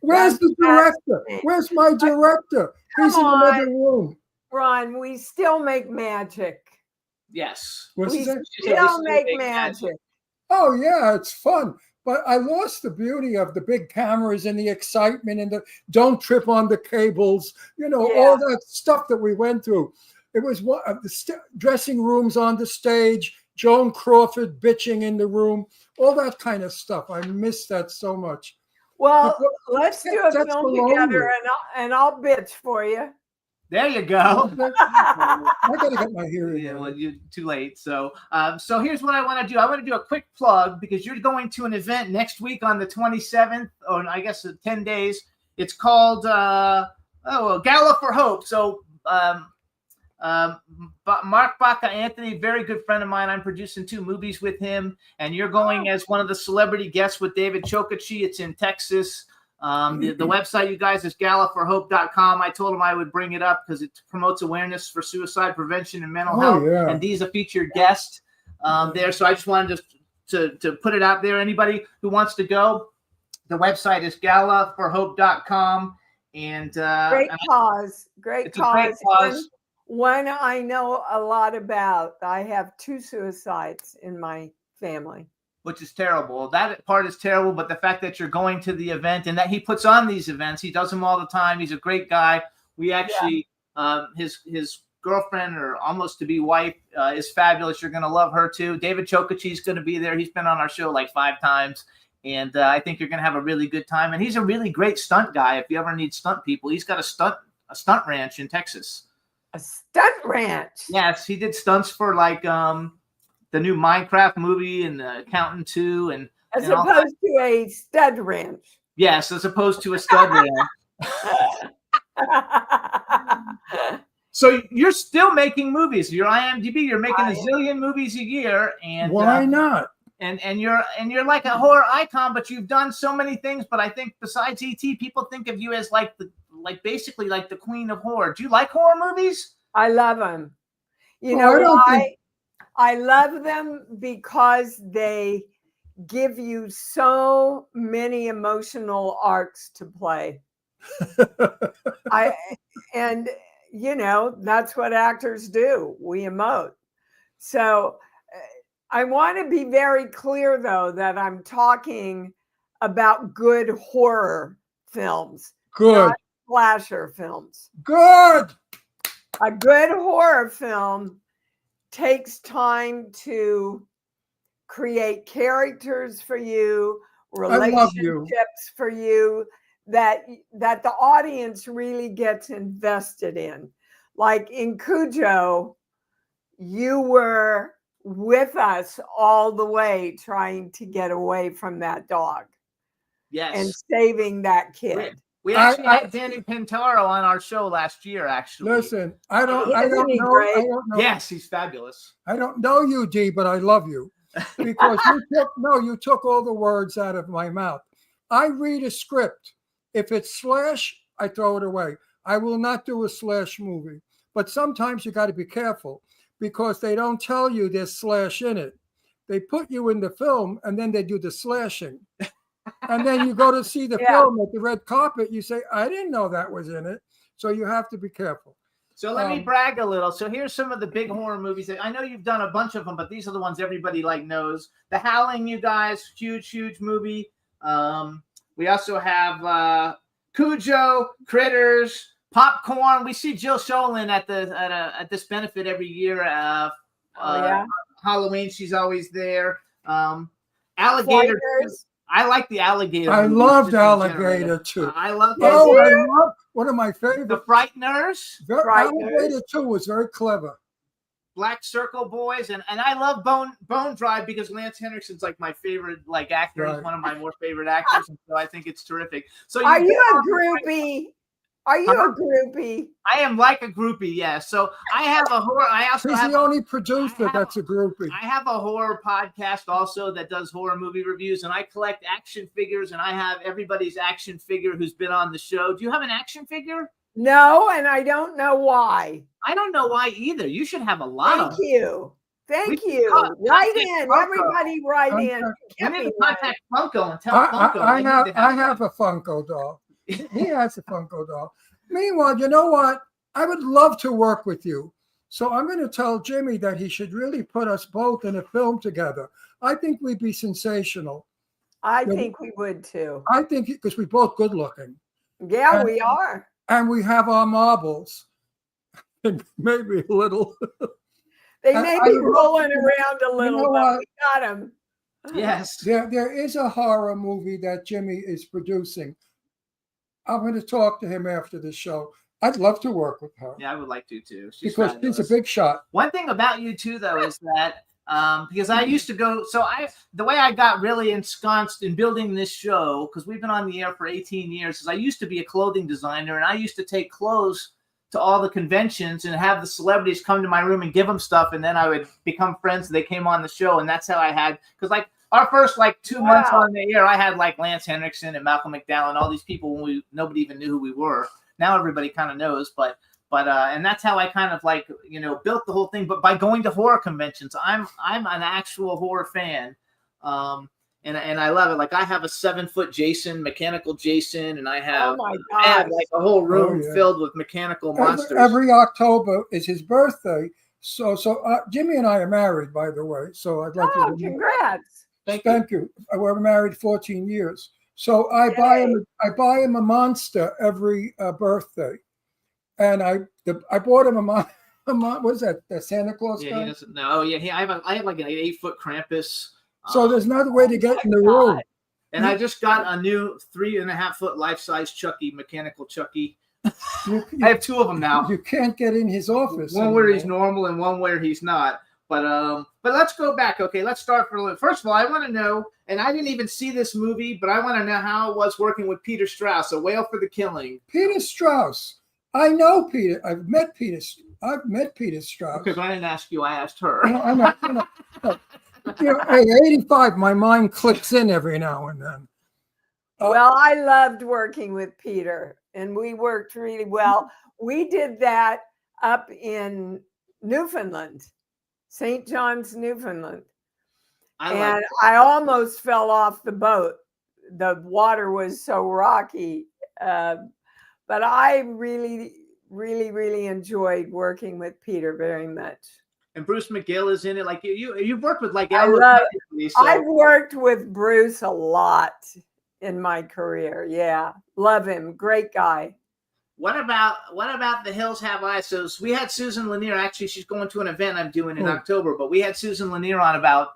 Where's the director? Where's my director? He's in Come another on. room. Ron, we still make magic. Yes. What's We that? still make magic. Oh, yeah, it's fun. But I lost the beauty of the big cameras and the excitement and the don't trip on the cables, all that stuff that we went through. It was dressing rooms on the stage, Joan Crawford bitching in the room, all that kind of stuff. I miss that so much. Well, let's do a That's film baloney. together, and I'll bitch for you. There you go. I gotta get my hearing. Yeah, aid. well, you're too late. So here's what I want to do. I want to do a quick plug because you're going to an event next week on the 27th, or I guess 10 days. It's called Gala for Hope. So Mark Baca Anthony, very good friend of mine. I'm producing 2 movies with him, and you're going as one of the celebrity guests with David Chokachi. It's in Texas. The website, you guys, is galaforhope.com. I told him I would bring it up because it promotes awareness for suicide prevention and mental health. Yeah. And Dee's a featured guest there. So I just wanted to put it out there. Anybody who wants to go, the website is galaforhope.com. And Great cause. it's a great cause. One I know a lot about. I have 2 suicides in my family. Which is terrible. That part is terrible, but the fact that you're going to the event and that he puts on these events, he does them all the time. He's a great guy. We actually, his girlfriend or almost to be wife is fabulous. You're going to love her too. David Chokachi is going to be there. He's been on our show like 5 times. And I think you're going to have a really good time. And he's a really great stunt guy. If you ever need stunt people, he's got a stunt ranch in Texas. A stunt ranch. Yes, he did stunts for like the new Minecraft movie and the Accountant 2 and As and all opposed to a stud ranch. yes, as opposed to a stud ranch. So you're still making movies. Your IMDb, you're making a zillion movies a year, and Why not? And you're like a horror icon, but you've done so many things. But I think besides ET, people think of you as basically like the queen of horror. Do you like horror movies? I love them. You Well, I know don't why? think- I love them because they give you so many emotional arcs to play. That's what actors do. We emote. So I want to be very clear, though, that I'm talking about good horror films, Good. not slasher films. Good. A good horror film takes time to create characters for you, love you. relationships for you that the audience really gets invested in. Like in Cujo, you were with us all the way trying to get away from that dog Yes. and saving that kid. We actually had Danny Pintaro on our show last year, actually. Listen, I don't Isn't he know. great? I don't know. Yes, he's fabulous. I don't know you, Dee, but I love you. because you took all the words out of my mouth. I read a script. If it's slash, I throw it away. I will not do a slash movie. But sometimes you got to be careful because they don't tell you there's slash in it. They put you in the film and then they do the slashing. And then you go to see the film at the red carpet. You say, I didn't know that was in it. So you have to be careful. So let me brag a little. So here's some of the big horror movies. I know you've done a bunch of them, but these are the ones everybody like knows. The Howling, you guys, huge movie. We also have Cujo, Critters, Popcorn. We see Jill Sholin at this benefit every year. Halloween, she's always there. Alligator. Fighters. I like the Alligator. I movies, loved just in Alligator general. too. I love Oh, it. I love one of my favorite. The Frighteners, Alligator 2 was very clever. Black Circle Boys, and I love Bone Dry because Lance Henriksen's like my favorite actor. He's one of my more favorite actors, and so I think it's terrific. So Are you a groupie? Are you a groupie? I am like a groupie, yes. So I have a horror. I also He's have the only producer that's a groupie. I have a horror podcast also that does horror movie reviews, and I collect action figures, and I have everybody's action figure who's been on the show. Do you have an action figure? No, and I don't know why. I don't know why either. You should have a lot of them. Thank you. Write in. Everybody write in. You need to contact Funko and tell Funko. I have a Funko doll. He has a Funko doll. Meanwhile, you know what? I would love to work with you. So I'm going to tell Jimmy that he should really put us both in a film together. I think we'd be sensational. I think we would too. I think because we're both good looking. Yeah, we are. And we have our marbles. And maybe a little. They may be rolling around a little, but we got them. Yes. There is a horror movie that Jimmy is producing. I'm going to talk to him after the show. I'd love to work with her. Yeah, I would like to too. Because she's a big shot. One thing about you too, though, is that because I used to go, the way I got really ensconced in building this show, because we've been on the air for 18 years, is I used to be a clothing designer, and I used to take clothes to all the conventions and have the celebrities come to my room and give them stuff, and then I would become friends. And they came on the show, and that's how I had, because our first 2 months on the air, I had Lance Henriksen and Malcolm McDowell and all these people when nobody even knew who we were. Now everybody kind of knows, but and that's how I kind of built the whole thing. But by going to horror conventions, I'm an actual horror fan, and I love it. I have a 7-foot Jason, mechanical Jason, and I have a whole room filled with mechanical monsters. Every October is his birthday, so Jimmy and I are married, by the way. So I'd like to. Congrats! Thank you. We're married 14 years. So I buy him a monster every birthday, and I bought him what is that? The Santa Claus guy? He doesn't know. Yeah, I have an 8-foot Krampus. So there's another way to get in the room. And I just got a new 3.5-foot life-size Chucky, mechanical Chucky. I have 2 of them now. You can't get in his office. One where he's normal and one where he's not. But let's go back. Okay, let's start for a little. First of all, I want to know, and I didn't even see this movie, but I want to know how it was working with Peter Strauss, A Whale for the Killing. Peter Strauss. I know Peter. I've met Peter Strauss. Okay, but I didn't ask you. I asked her. I know. At 85, my mind clicks in every now and then. Well, I loved working with Peter, and we worked really well. We did that up in Newfoundland. St. John's, Newfoundland. I almost fell off the boat. The water was so rocky. But I really, really, really enjoyed working with Peter very much. And Bruce McGill is in it. You've worked with I've worked with Bruce a lot in my career. Yeah. Love him. Great guy. What about The Hills Have Eyes? So we had Susan Lanier. Actually, she's going to an event I'm doing in October, but we had Susan Lanier on about,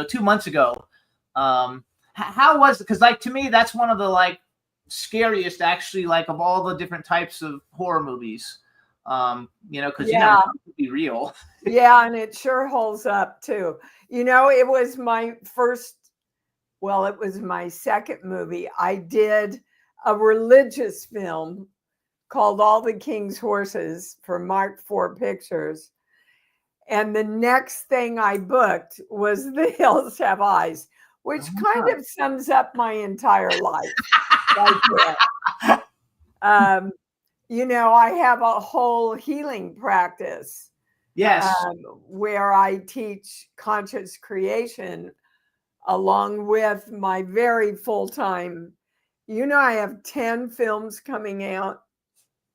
2 months ago. How was it? Because to me, that's one of the scariest actually, of all the different types of horror movies. Because you know it could be real. Yeah, and it sure holds up too. It was my it was my second movie. I did a religious film called All the King's Horses for Mark IV Pictures. And the next thing I booked was The Hills Have Eyes, which kind of sums up my entire life. Right there. You know, I have a whole healing practice Yes. where I teach conscious creation along with my very full-time. You know, I have 10 films coming out.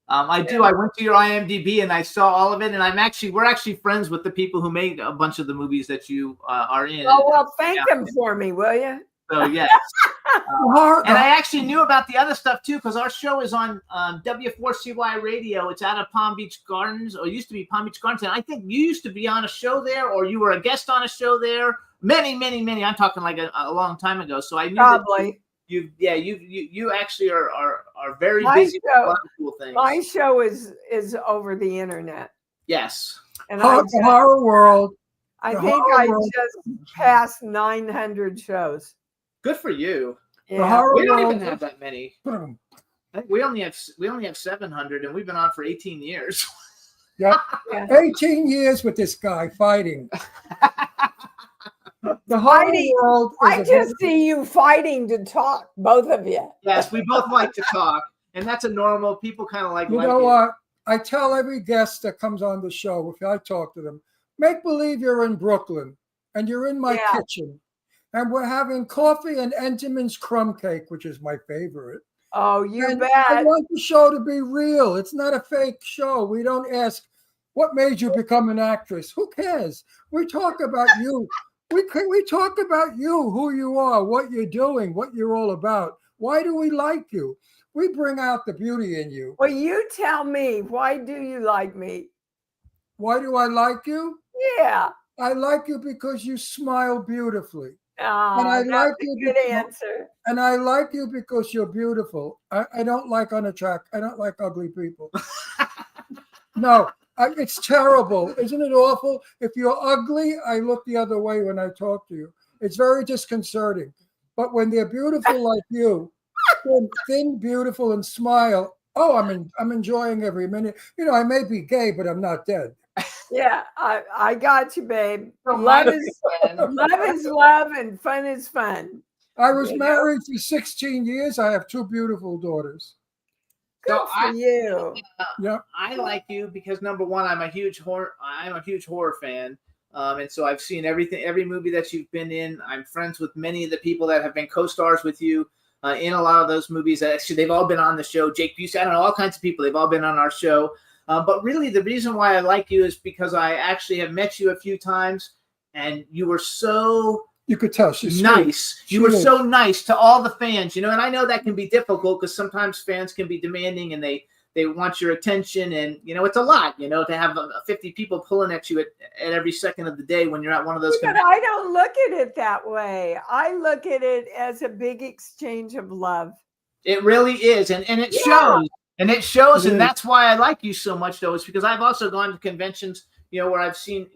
I do. I went to your IMDb and I saw all of it, and we're actually friends with the people who made a bunch of the movies that you are in. Oh, well, thank them for me, will you? So yes. And I actually knew about the other stuff too, because our show is on W4CY Radio. It's out of Palm Beach Gardens, or used to be Palm Beach Gardens. And I think you used to be on a show there, or you were a guest on a show there. Many. I'm talking like a long time ago. So I knew Probably. you actually are very My busy with a show- lot of cool things. My show is over the internet. Yes. And The horror world. I the think horror I world- just passed 900 shows. Good for you. The Yeah. horror We don't world. even have that many. Boom. I think we only have 700, and we've been on for 18 years. Yeah. Yeah. 18 years with this guy fighting. The horror Fighting. world is I a just see you fighting to talk, both of you. Yes, we both like to talk, and that's a normal. People kind of like. You like know it. what? I tell every guest that comes on the show, if I talk to them, make believe you're in Brooklyn and you're in my Yeah. kitchen and we're having coffee and Entenmann's crumb cake, which is my favorite. Oh, you And I bet. want the show to be real. It's not a fake show. We don't ask, what made you become an actress? Who cares? We talk about you. We talk about you, who you are, what you're doing, what you're all about. Why do we like you? We bring out the beauty in you. Well, you tell me, why do you like me? Why do I like you? Yeah. I like you because you smile beautifully. Oh, And I that's like a you good because- answer. And I like you because you're beautiful. I don't like I don't like ugly people. No, it's terrible. Isn't it awful? If you're ugly, I look the other way when I talk to you. It's very disconcerting. But when they're beautiful like you, thin, beautiful, and smile, oh, I'm enjoying every minute. You know, I may be gay, but I'm not dead. Yeah, I got you, babe. From Love my is friend. love is love and fun is fun. I was You know? married for 16 years. I have 2 beautiful daughters. Good So for you. Yeah. I like you because number one, I'm a huge horror fan, and so I've seen every movie that you've been in. I'm friends with many of the people that have been co-stars with you in a lot of those movies. Actually, they've all been on the show. Jake Busey, I don't know, all kinds of people. They've all been on our show. But really, the reason why I like you is because I actually have met you a few times, and you were so You could tell she's sweet. nice. She You were is. so nice to all the fans, and I know that can be difficult because sometimes fans can be demanding and they want your attention, and it's a lot, to have 50 people pulling at you at every second of the day when you're at one of those. But I don't look at it that way. I look at it as a big exchange of love. It really is, and it Yeah. shows, and it shows, It and is. that's why I like you so much, though. Is because I've also gone to conventions, where I've seen,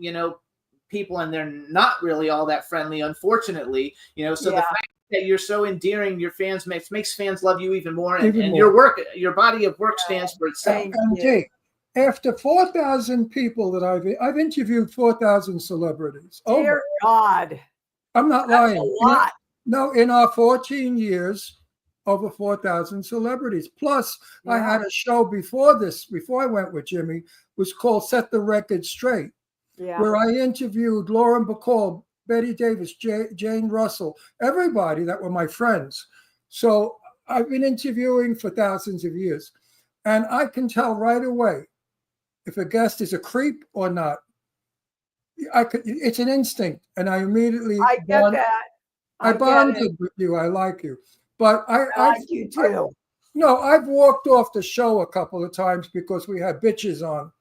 people, and they're not really all that friendly, unfortunately. So the Yeah. fact that you're so endearing, your fans makes fans love you even more, and, Even and more. your work, your body of work stands for itself. Thank And you. Jake, after 4,000 people that I've interviewed 4,000 celebrities. Dear God, I'm not that's lying. a lot. No, in our 14 years, over 4,000 celebrities. Plus, I Yeah. had a show before I went with Jimmy, was called Set the Record Straight, Yeah. where I interviewed Lauren Bacall, Betty Davis, Jane Russell, everybody that were my friends. So I've been interviewing for thousands of years. And I can tell right away if a guest is a creep or not. It's an instinct. And I immediately I get that. I get it. bonded with you. I like you. But I like you too. no, I've walked off the show a couple of times because we had bitches on.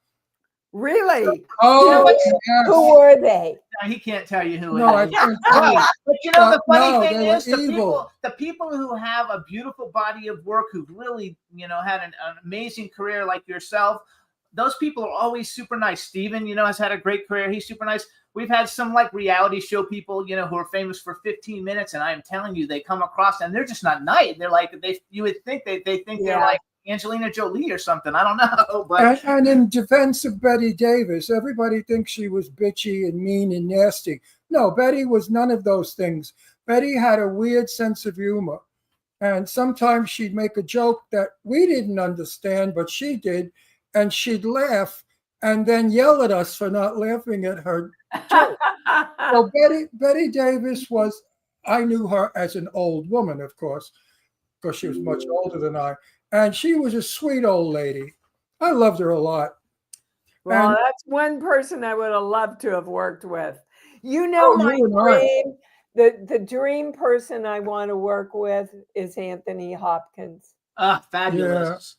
Really? Oh, Who yes. were they? He can't tell you who. No, I it is. can't. But the But funny no, thing they were is, evil. the people who have a beautiful body of work, who've really, had an amazing career like yourself, those people are always super nice. Steven, has had a great career. He's super nice. We've had some like reality show people, who are famous for 15 minutes, and I am telling you, they come across and they're just not nice. They're like you would think they think they're Yeah. like Angelina Jolie or something. I don't know, but And in defense of Betty Davis, everybody thinks she was bitchy and mean and nasty. No, Betty was none of those things. Betty had a weird sense of humor. And sometimes she'd make a joke that we didn't understand, but she did. And she'd laugh and then yell at us for not laughing at her joke. So Betty Davis was, I knew her as an old woman, of course, because she was much older than I. And she was a sweet old lady. I loved her a lot. Well, And- that's one person I would have loved to have worked with. You know, Oh, my you and I. dream, the dream person I want to work with is Anthony Hopkins. fabulous.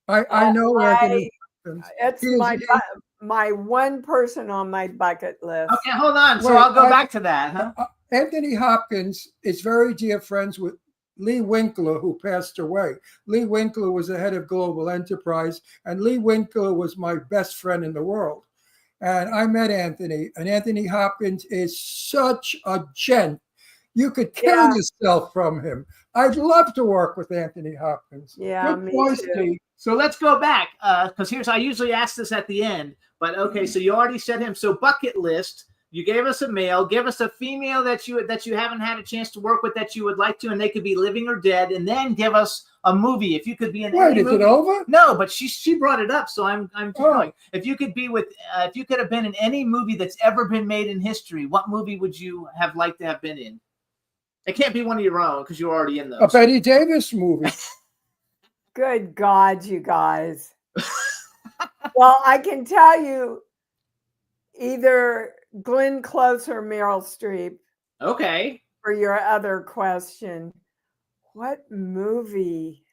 I know Anthony Hopkins. It's He is- my one person on my bucket list. Okay, hold on. So Wait, I'll go back to that. Huh? Anthony Hopkins is very dear friends with Lee Winkler, who passed away. Lee Winkler was the head of Global Enterprise, and Lee Winkler was my best friend in the world. And I met Anthony, and Anthony Hopkins is such a gent. You could kill Yeah. yourself from him. I'd love to work with Anthony Hopkins. Yeah, Good me choice, too. Steve. So let's go back because I usually ask this at the end, but okay. So you already said him. So bucket list. You gave us a male. Give us a female that you haven't had a chance to work with that you would like to, and they could be living or dead. And then give us a movie. If you could be in Wait, any is movie. it over? No, but she brought it up, so I'm Oh. going. If you could be with, if you could have been in any movie that's ever been made in history, what movie would you have liked to have been in? It can't be one of your own because you're already in those. A Betty Davis movie. Good God, you guys. Well, I can tell you either Glenn Close or Meryl Streep Okay. for your other question. What movie?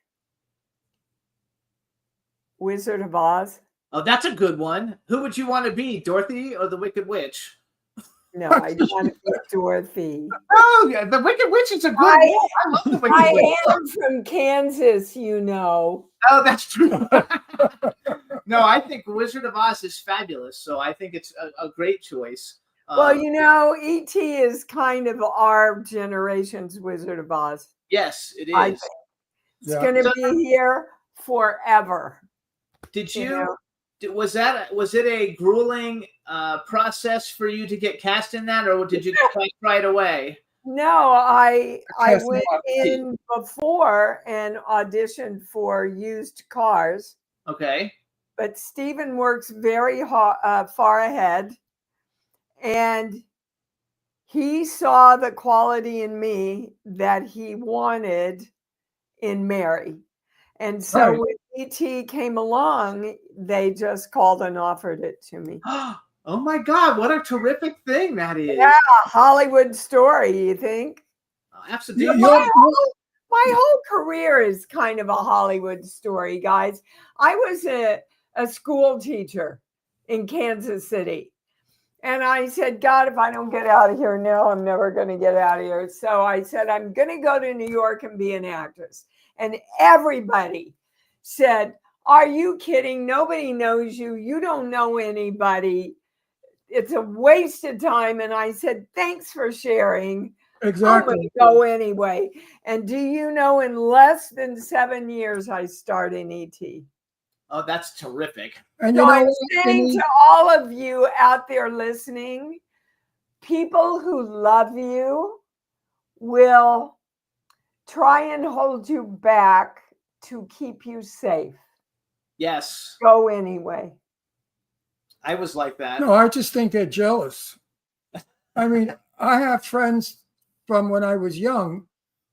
Wizard of Oz? Oh, that's a good one. Who would you want to be, Dorothy or the Wicked Witch? No, I want to be Dorothy. Oh, yeah, the Wicked Witch is a good I- one. I love the Wicked I Witch. am from Kansas, you know. Oh, that's true. No, I think Wizard of Oz is fabulous, so I think it's a great choice. Well, you know, E.T. is kind of our generation's Wizard of Oz. yes, it I is. think it's Yeah. going to So- be here forever. Did you you? know. Was it a grueling process for you to get cast in that, or did you get cast right away? No, I Cast went them off the in before and auditioned for Used Cars, Okay. but Stephen works very far ahead, and he saw the quality in me that he wanted in Mary. And so Right. when E.T. came along, they just called and offered it to me. Oh my God! What a terrific thing that is. Yeah, a Hollywood story, you think? Oh, absolutely. You're- My whole career is kind of a Hollywood story, guys. I was a school teacher in Kansas City. And I said, God, if I don't get out of here now, I'm never going to get out of here. So I said, I'm going to go to New York and be an actress. And everybody said, are you kidding? Nobody knows you. You don't know anybody. It's a waste of time. And I said, thanks for sharing. I'm Exactly. going to go anyway. And do you know, in less than 7 years, I starred in E.T. Oh, that's terrific. And So you know I'm what, saying Denise? to all of you out there listening, people who love you will try and hold you back to keep you safe. Yes, Go anyway. I was like that. No, I just think they're jealous. I mean, I have friends from when I was young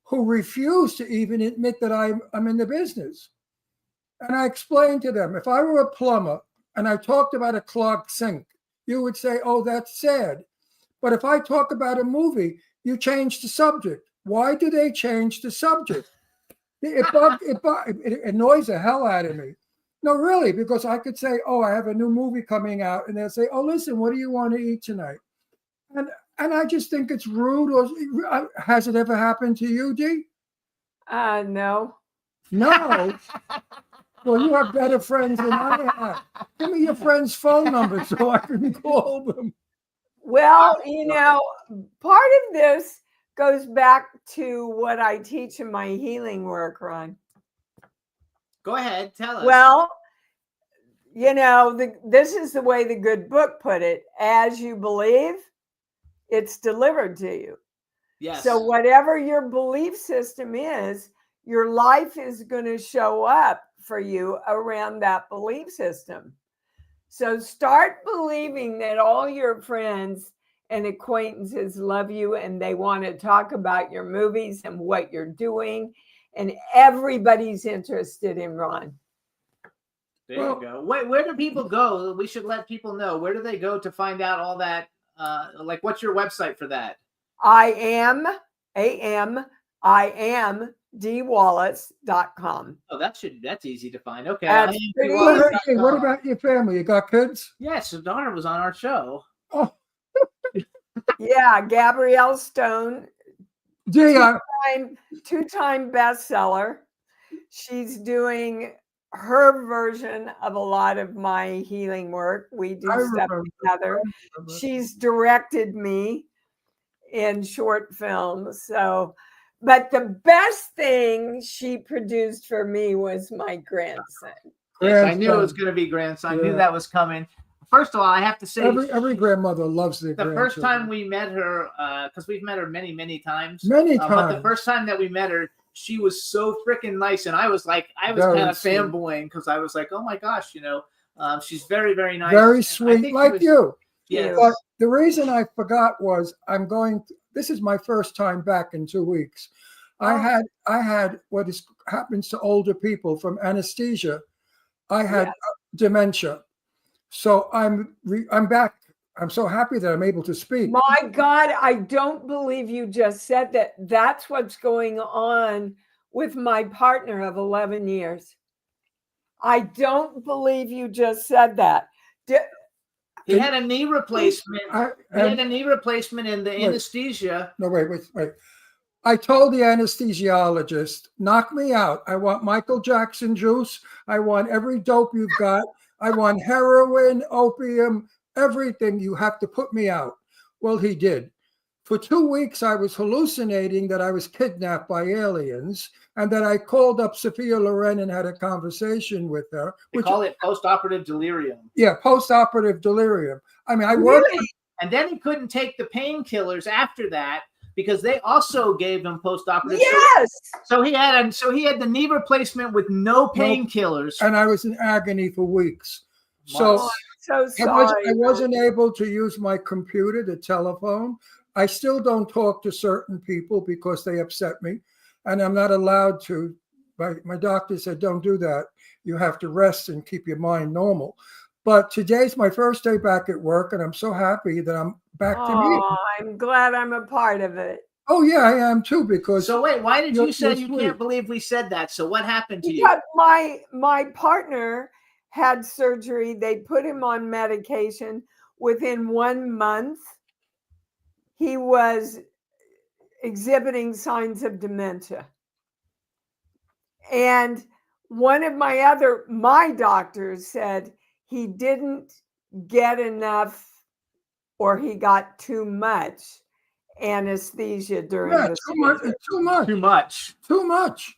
who refuse to even admit that I'm in the business. And I explained to them, if I were a plumber and I talked about a clogged sink, you would say, oh, that's sad. But if I talk about a movie, you change the subject. Why do they change the subject? It annoys the hell out of me. No, really, because I could say, oh, I have a new movie coming out. And they'll say, oh, listen, what do you want to eat tonight? And I just think it's rude. Or has it ever happened to you, Dee? No. No. Well, you have better friends than I have. Give me your friend's phone number so I can call them. Well, you know, part of this goes back to what I teach in my healing work, Ron. Go ahead, tell us. Well, this is the way the good book put it. As you believe, it's delivered to you. yes. So whatever your belief system is, your life is going to show up for you around that belief system. So start believing that all your friends and acquaintances love you and they want to talk about your movies and what you're doing, and everybody's interested in Ron. There you go. Where do people go? We should let people know. Where do they go to find out all that? Like, what's your website for that? I am dwallace.com. Oh, that's easy to find. Okay. That's pretty Hey, what about your family? You got kids? Yes, her daughter was on our show. Oh, Yeah, Gabrielle Stone, gee, two-time bestseller. She's doing her version of a lot of my healing work. We do I stuff remember. together. She's directed me in short films. So, but the best thing she produced for me was my grandson. Yes, I knew it was grandson. going to be grandson. I knew Yeah. that was coming. First of all, I have to say, Every grandmother loves their the first grandchildren. time we met her, because we've met her many, many times. Many But the times. first time that we met her, she was so freaking nice, and I was Very kind of sweet. fanboying because I was like, oh my gosh, she's very, very nice. Very And I sweet, think she like was- you. Yes. But the reason I forgot was this is my first time back in 2 weeks. Oh. I had what happens to older people from anesthesia. I had dementia. So I'm back. I'm so happy that I'm able to speak. My God, I don't believe you just said that. That's what's going on with my partner of 11 years. I don't believe you just said that. He had a knee replacement. I- He had a knee replacement in the Wait. anesthesia. No, wait. I told the anesthesiologist, knock me out. I want Michael Jackson juice. I want every dope you've got. I want heroin, opium, everything. You have to put me out. Well, he did. For 2 weeks, I was hallucinating that I was kidnapped by aliens and that I called up Sophia Loren and had a conversation with her. They call it post-operative delirium. Yeah, post-operative delirium. I mean, I worked. Really? And then he couldn't take the painkillers after that because they also gave him post-operative. Yes. So he had the knee replacement with no painkillers. And I was in agony for weeks. So Months. So sorry. I wasn't able to use my computer, the telephone. I still don't talk to certain people because they upset me, and I'm not allowed to. My doctor said, don't do that. You have to rest and keep your mind normal. But today's my first day back at work, and I'm so happy that I'm back to me. Oh, I'm glad I'm a part of it. Oh, yeah, I am too, because So wait, why did You're- you say you're you sweet. can't believe we said that? So what happened to you? Because my partner had surgery. They put him on medication. Within 1 month, he was exhibiting signs of dementia. And one of my doctors said he didn't get enough or he got too much anesthesia during yeah, the too much, surgery. too much, Too much. too much.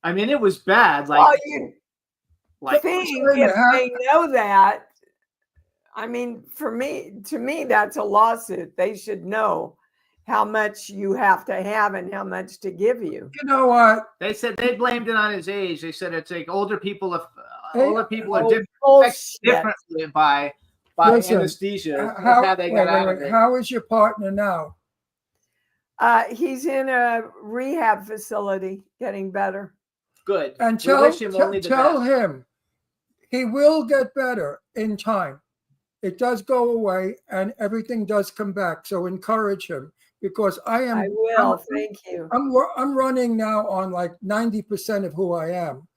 I mean, it was bad. Like, Well, you like think sorry, if how- they know that, I mean, to me, that's a lawsuit. They should know how much you have to have and how much to give you. You know what? they said they blamed it on his age. They said it's like older people are Oh, affected bullshit. differently by Listen, anesthesia. That's how they got out of it. How is your partner now? He's in a rehab facility, getting better. Good. And We wish him only the tell best. him he will get better in time. It does go away and everything does come back. So encourage him, because I am. I will. Thank you. I'm running now on like 90% of who I am.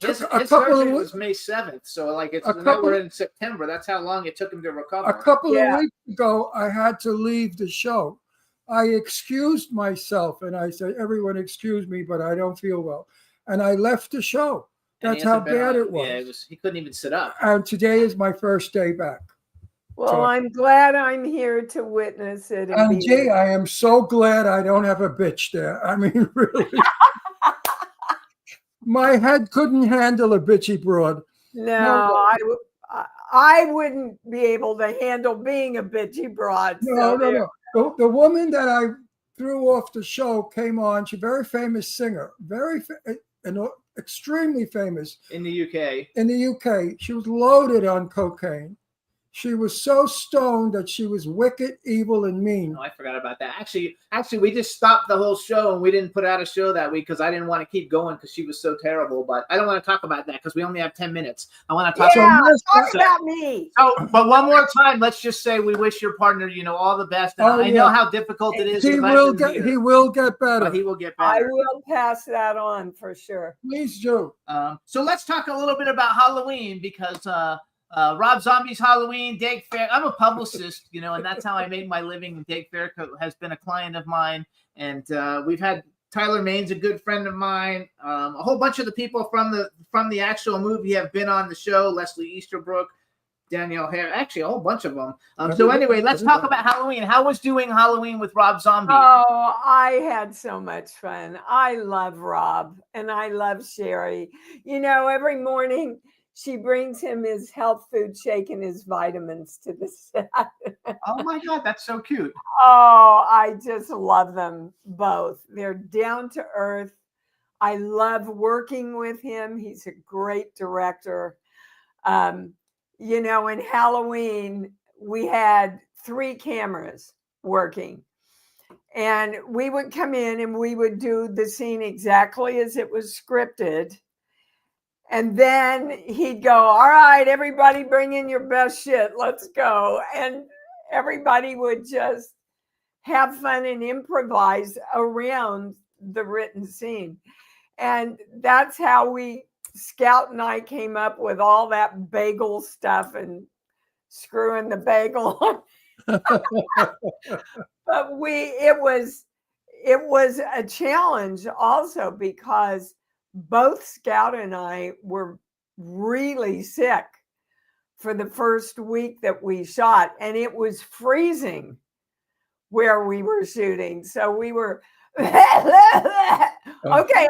His Took a couple surgery of was May 7th, so like it's a now couple- we're in September. That's how long it took him to recover. A couple Yeah. of weeks ago, I had to leave the show. I excused myself and I said, everyone excuse me, but I don't feel well. And I left the show. And he That's how hasn't been bad on it was. Yeah, he couldn't even sit up. And today is my first day back. Well, So- I'm glad I'm here to witness it. And be gee, there. I am so glad I don't have a bitch there. I mean, really. My head couldn't handle a bitchy broad. No, I wouldn't be able to handle being a bitchy broad. No, no, no. The woman that I threw off the show came on. She's a very famous singer, extremely famous In the UK. in the UK. She was loaded on cocaine. She was so stoned that she was wicked, evil, and mean. Oh, I forgot about that. Actually, we just stopped the whole show and we didn't put out a show that week because I didn't want to keep going because she was so terrible. But I don't want to talk about that because we only have 10 minutes. I want to talk Talk about me. Oh, but one more time, let's just say we wish your partner, all the best. And I know how difficult it is. He will get better. But he will get I better. will pass that on for sure. Please do. So let's talk a little bit about Halloween because Rob Zombie's Halloween, Dag Fair. I'm a publicist, and that's how I make my living. Dag Faircoat has been a client of mine, and we've had Tyler Main's a good friend of mine. A whole bunch of the people from the actual movie have been on the show. Leslie Easterbrook, Danielle Hare, actually a whole bunch of them. So anyway, let's talk about Halloween. How was doing Halloween with Rob Zombie? Oh, I had so much fun. I love Rob and I love Sherry. Every morning she brings him his health food shake and his vitamins to the set. Oh my God, that's so cute. Oh, I just love them both. They're down to earth. I love working with him. He's a great director. In Halloween, we had 3 cameras working. And we would come in and we would do the scene exactly as it was scripted. And then he'd go, all right, everybody bring in your best shit. Let's go. And everybody would just have fun and improvise around the written scene. And that's how Scout and I came up with all that bagel stuff and screwing the bagel. But it was a challenge also because both Scout and I were really sick for the first week that we shot, and it was freezing where we were shooting. So we were okay,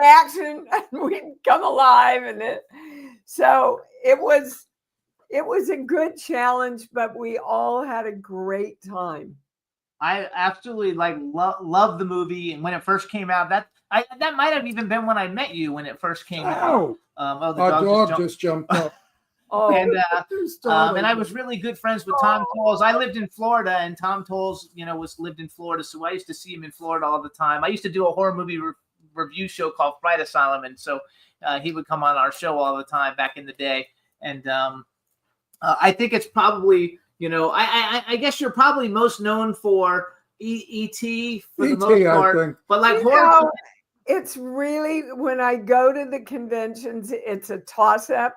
action, and we'd come alive, so it was a good challenge, but we all had a great time. I absolutely love the movie, and when it first came out, that might have even been when I met you when it first came out. Our dog just jumped up. Oh, and I was really good friends with Tom Tolles. I lived in Florida, and Tom Tolles, lived in Florida, so I used to see him in Florida all the time. I used to do a horror movie review show called Fright Asylum, and so he would come on our show all the time back in the day. And I think it's probably, I guess you're probably most known for E.T. for the most part, I think. But horror. It's really, when I go to the conventions, it's a toss-up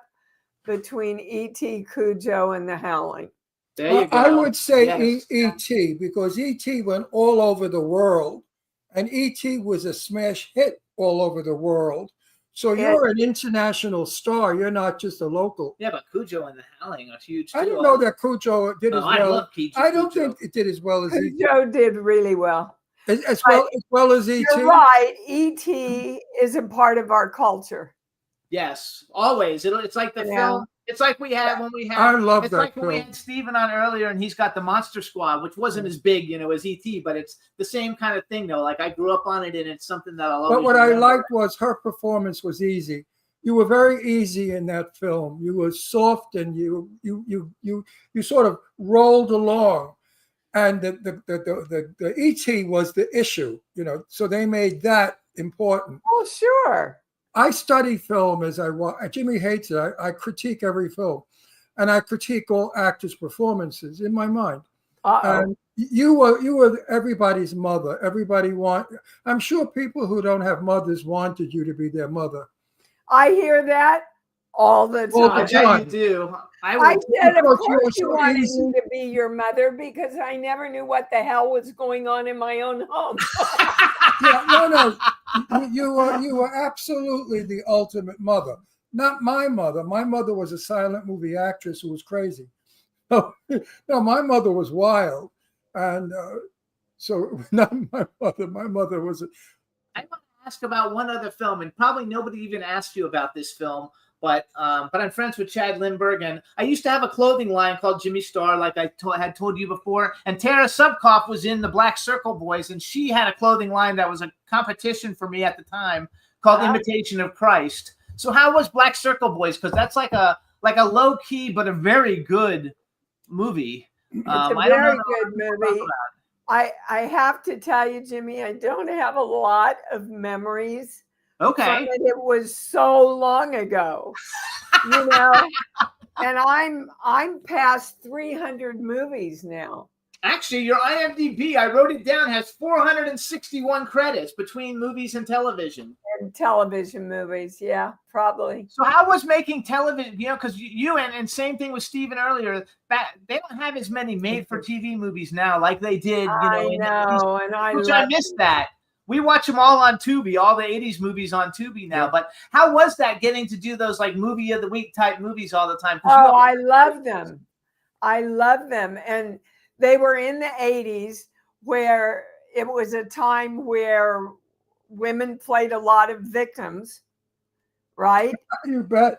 between E.T., Cujo, and The Howling. There you go. I would say Yes. E.T. because E.T. went all over the world, and E.T. was a smash hit all over the world. So you're an international star. You're not just a local. Yeah, but Cujo and The Howling are huge too. I didn't know that Cujo did as well. I love Cujo. I don't think it did as well as E.T. Cujo did really well. As well as E.T. You're right. E.T. is a part of our culture. Yes, always. It's like the film. It's like we had when we had. I love it's that like film. when we had Steven on earlier, and he's got the Monster Squad, which wasn't as big, as E.T., but it's the same kind of thing, though. Like I grew up on it, and it's something that I'll always. But what I remember. liked was her performance was easy. You were very easy in that film. You were soft, and you sort of rolled along. And the E.T. was the issue, so they made that important. Oh, sure. I study film as I watch. Jimmy hates it. I critique every film, and I critique all actors' performances in my mind. And you were everybody's mother. I'm sure people who don't have mothers wanted you to be their mother. I hear that all the time. I bet you do. I said, of because course you you were so wanted easy. me to be your mother because I never knew what the hell was going on in my own home. Yeah, no. You were absolutely the ultimate mother. Not my mother. My mother was a silent movie actress who was crazy. No, my mother was wild, and so not my mother. My mother was. I want to ask about one other film, and probably nobody even asked you about this film. But I'm friends with Chad Lindbergh, and I used to have a clothing line called Jimmy Star, like I had told you before. And Tara Subkoff was in the Black Circle Boys, and she had a clothing line that was a competition for me at the time called Imitation of Christ. So how was Black Circle Boys? Because that's like a low key but a very good movie. It's a very good movie. I have to tell you, Jimmy, I don't have a lot of memories. Okay. It was so long ago, you know, and I'm past 300 movies now. Actually, your IMDb, I wrote it down, has 461 credits between movies and television. And television movies, yeah, probably. So how was making television, you know, because you and same thing with Steven earlier, they don't have as many made-for-TV movies now like they did, you know. I missed that. We watch them all on Tubi, all the 80s movies on Tubi now. Yeah. But how was that getting to do those like movie of the week type movies all the time? Oh, I love them. I love them. And they were in the 80s where it was a time where women played a lot of victims, right? You bet.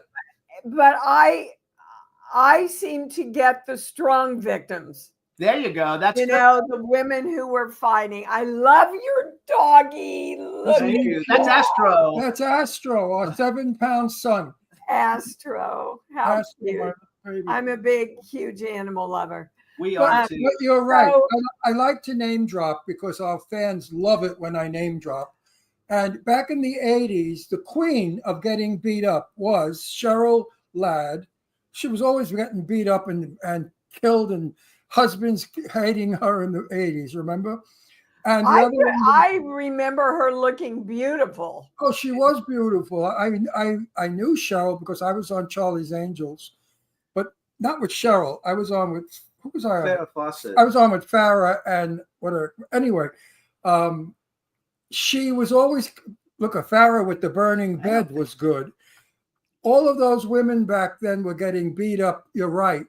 But I seem to get the strong victims. There you go. That's the women who were fighting. I love your doggy. Thank you. That's Astro. That's Astro, our 7-pound son. Astro. How Astro, cute. I'm a big, huge animal lover. We are too. But you're right. I like to name drop because our fans love it when I name drop. And back in the 80s, the queen of getting beat up was Cheryl Ladd. She was always getting beat up and killed, and husbands hating her in the 80s, remember? And I remember her looking beautiful. Oh, she was beautiful. I knew Cheryl because I was on Charlie's Angels, but not with Cheryl. I was on with, who was I on? Farrah Fawcett. I was on with Farrah and whatever. Anyway, she was always, look, a Farrah with the burning bed was good. All of those women back then were getting beat up, you're right,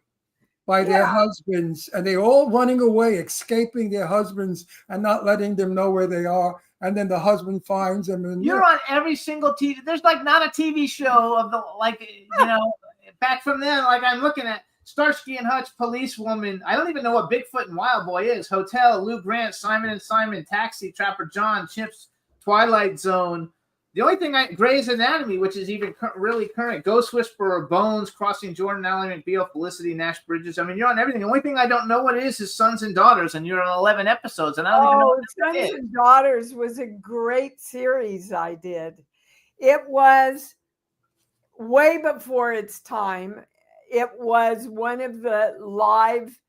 by their husbands, and they all running away, escaping their husbands and not letting them know where they are. And then the husband finds them. And you're on every single TV. There's like not a TV show of the, like, you know, back from then, like I'm looking at Starsky and Hutch, Policewoman. I don't even know what Bigfoot and Wild Boy is. Hotel, Lou Grant, Simon and Simon, Taxi, Trapper John, Chips, Twilight Zone. The only thing Grey's Anatomy, which is even really current, Ghost Whisperer, Bones, Crossing Jordan, Ally McBeal, Felicity, Nash Bridges. I mean, you're on everything. The only thing I don't know what it is Sons and Daughters, and you're on 11 episodes, and I don't even know what Sons and Daughters was a great series I did. It was way before its time. It was one of the live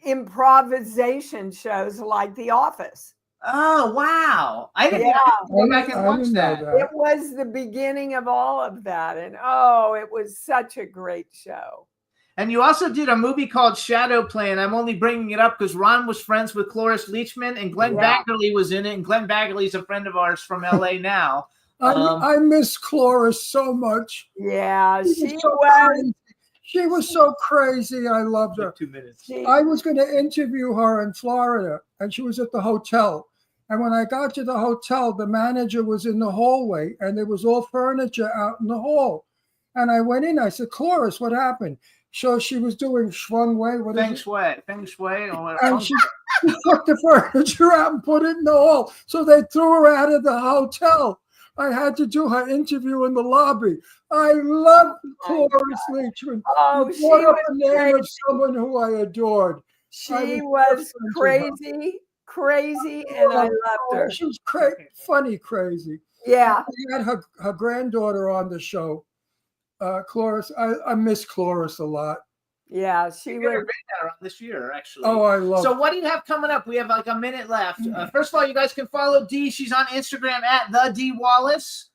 improvisation shows like The Office. Oh, wow. I didn't go back and watch that. It was the beginning of all of that. And it was such a great show. And you also did a movie called Shadow Play, and I'm only bringing it up because Ron was friends with Cloris Leachman, and Glenn Baggerly was in it, and Glenn Baggerly's a friend of ours from LA now. I miss Cloris so much. Yeah, she was so crazy. I loved her. 2 minutes. I was going to interview her in Florida, and she was at the hotel. And when I got to the hotel, the manager was in the hallway, and there was all furniture out in the hall. And I went in. I said, Cloris, what happened? So she was doing Schwung Wei. Feng Shui. And she took the furniture out and put it in the hall. So they threw her out of the hotel. I had to do her interview in the lobby. I love Cloris Leachman. Oh, she was was the name of someone who I adored. She was crazy, and I loved her. She was funny, crazy. Yeah. We had her granddaughter on the show. Cloris, I miss Cloris a lot. Yeah, she was this year, actually. Oh, I love. So what do you have coming up? We have like a minute left. First of all, you guys can follow Dee. She's on Instagram at the Dee Wallace.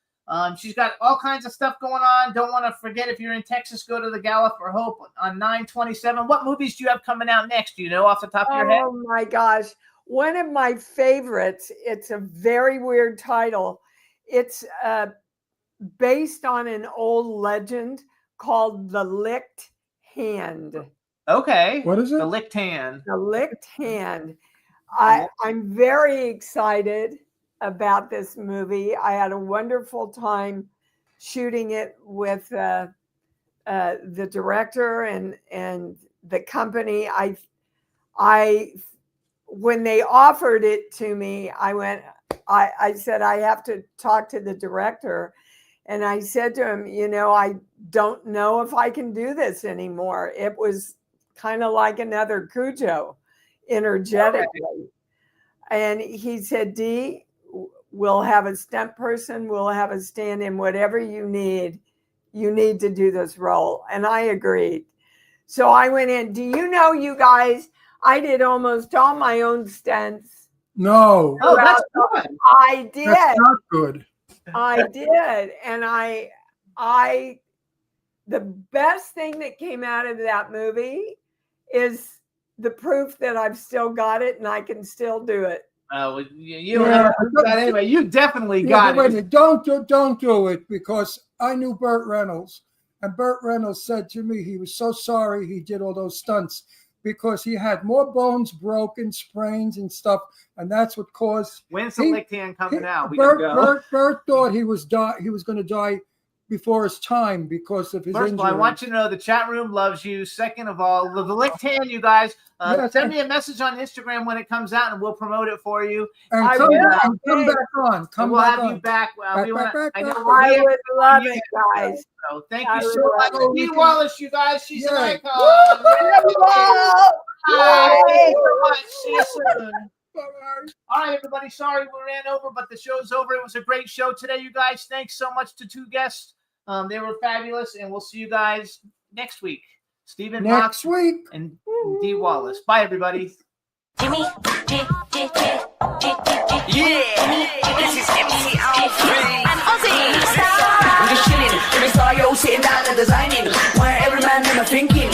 She's got all kinds of stuff going on. Don't want to forget, if you're in Texas, go to the Gala for Hope on 9/27. What movies do you have coming out next? Do you know off the top of your head? Oh my gosh. One of my favorites, it's a very weird title. It's based on an old legend called The Licked Hand. Okay. What is it? The Licked Hand. The Licked Hand. I'm very excited about this movie. I had a wonderful time shooting it with the director and the company. I when they offered it to me, I said, I have to talk to the director. And I said to him, you know, I don't know if I can do this anymore. It was kind of like another Cujo, energetically. And he said, Dee, we'll have a stunt person, we'll have a stand-in, whatever you need to do this role. And I agreed. So I went in. Do you know, you guys, I did almost all my own stunts. No, Oh, that's good. I did. that's not good. I did. And the best thing that came out of that movie is the proof that I've still got it and I can still do it. Well, you don't have to do that anyway. You definitely Yeah, got but wait a it. minute, don't do it, because I knew Burt Reynolds, and Burt Reynolds said to me he was so sorry he did all those stunts because he had more bones broken, sprains and stuff, and that's what caused. When's the licked hand coming out? We Burt, gotta go. Burt thought he was going to die before his time because of his First of all, I injury. want you to know the chat room loves you. Second of all, the licked hand, you guys, Yes, send me a message on Instagram when it comes out, and we'll promote it for you. And I come, will. back, come back on. And Come we'll back have on. you back. Back, We wanna- back, I know back, we're I here. would love Yeah. it, guys. So thank I you would so love much, it. Dee Wallace. You guys, she's Yeah. an icon. Well, Bye. Thank you so much. See you soon. Bye-bye. All right, everybody. Sorry we ran over, but the show's over. It was a great show today, you guys. Thanks so much to two guests. They were fabulous, and we'll see you guys next week. Stephen Mox Next week. and Dee Wallace. Bye, everybody. Jimmy, This is MC Alfie. and Ozzy. I'm just chilling, in the studio, sitting down and designing. Why every man them are thinking,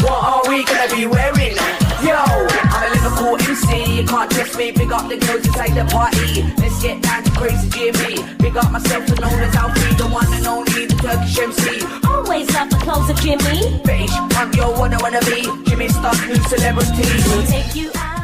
what are we gonna be wearing? Yo, I'm a Liverpool MC, you can't test me. Big up the girls inside the party. Let's get down to crazy Jimmy. Big up myself and known as Alfie, the one and only, the Turkish MC. Always love the clothes of Jimmy. Bitch, I'm your one I wanna be. Jimmy Star, new celebrity. We'll take you out.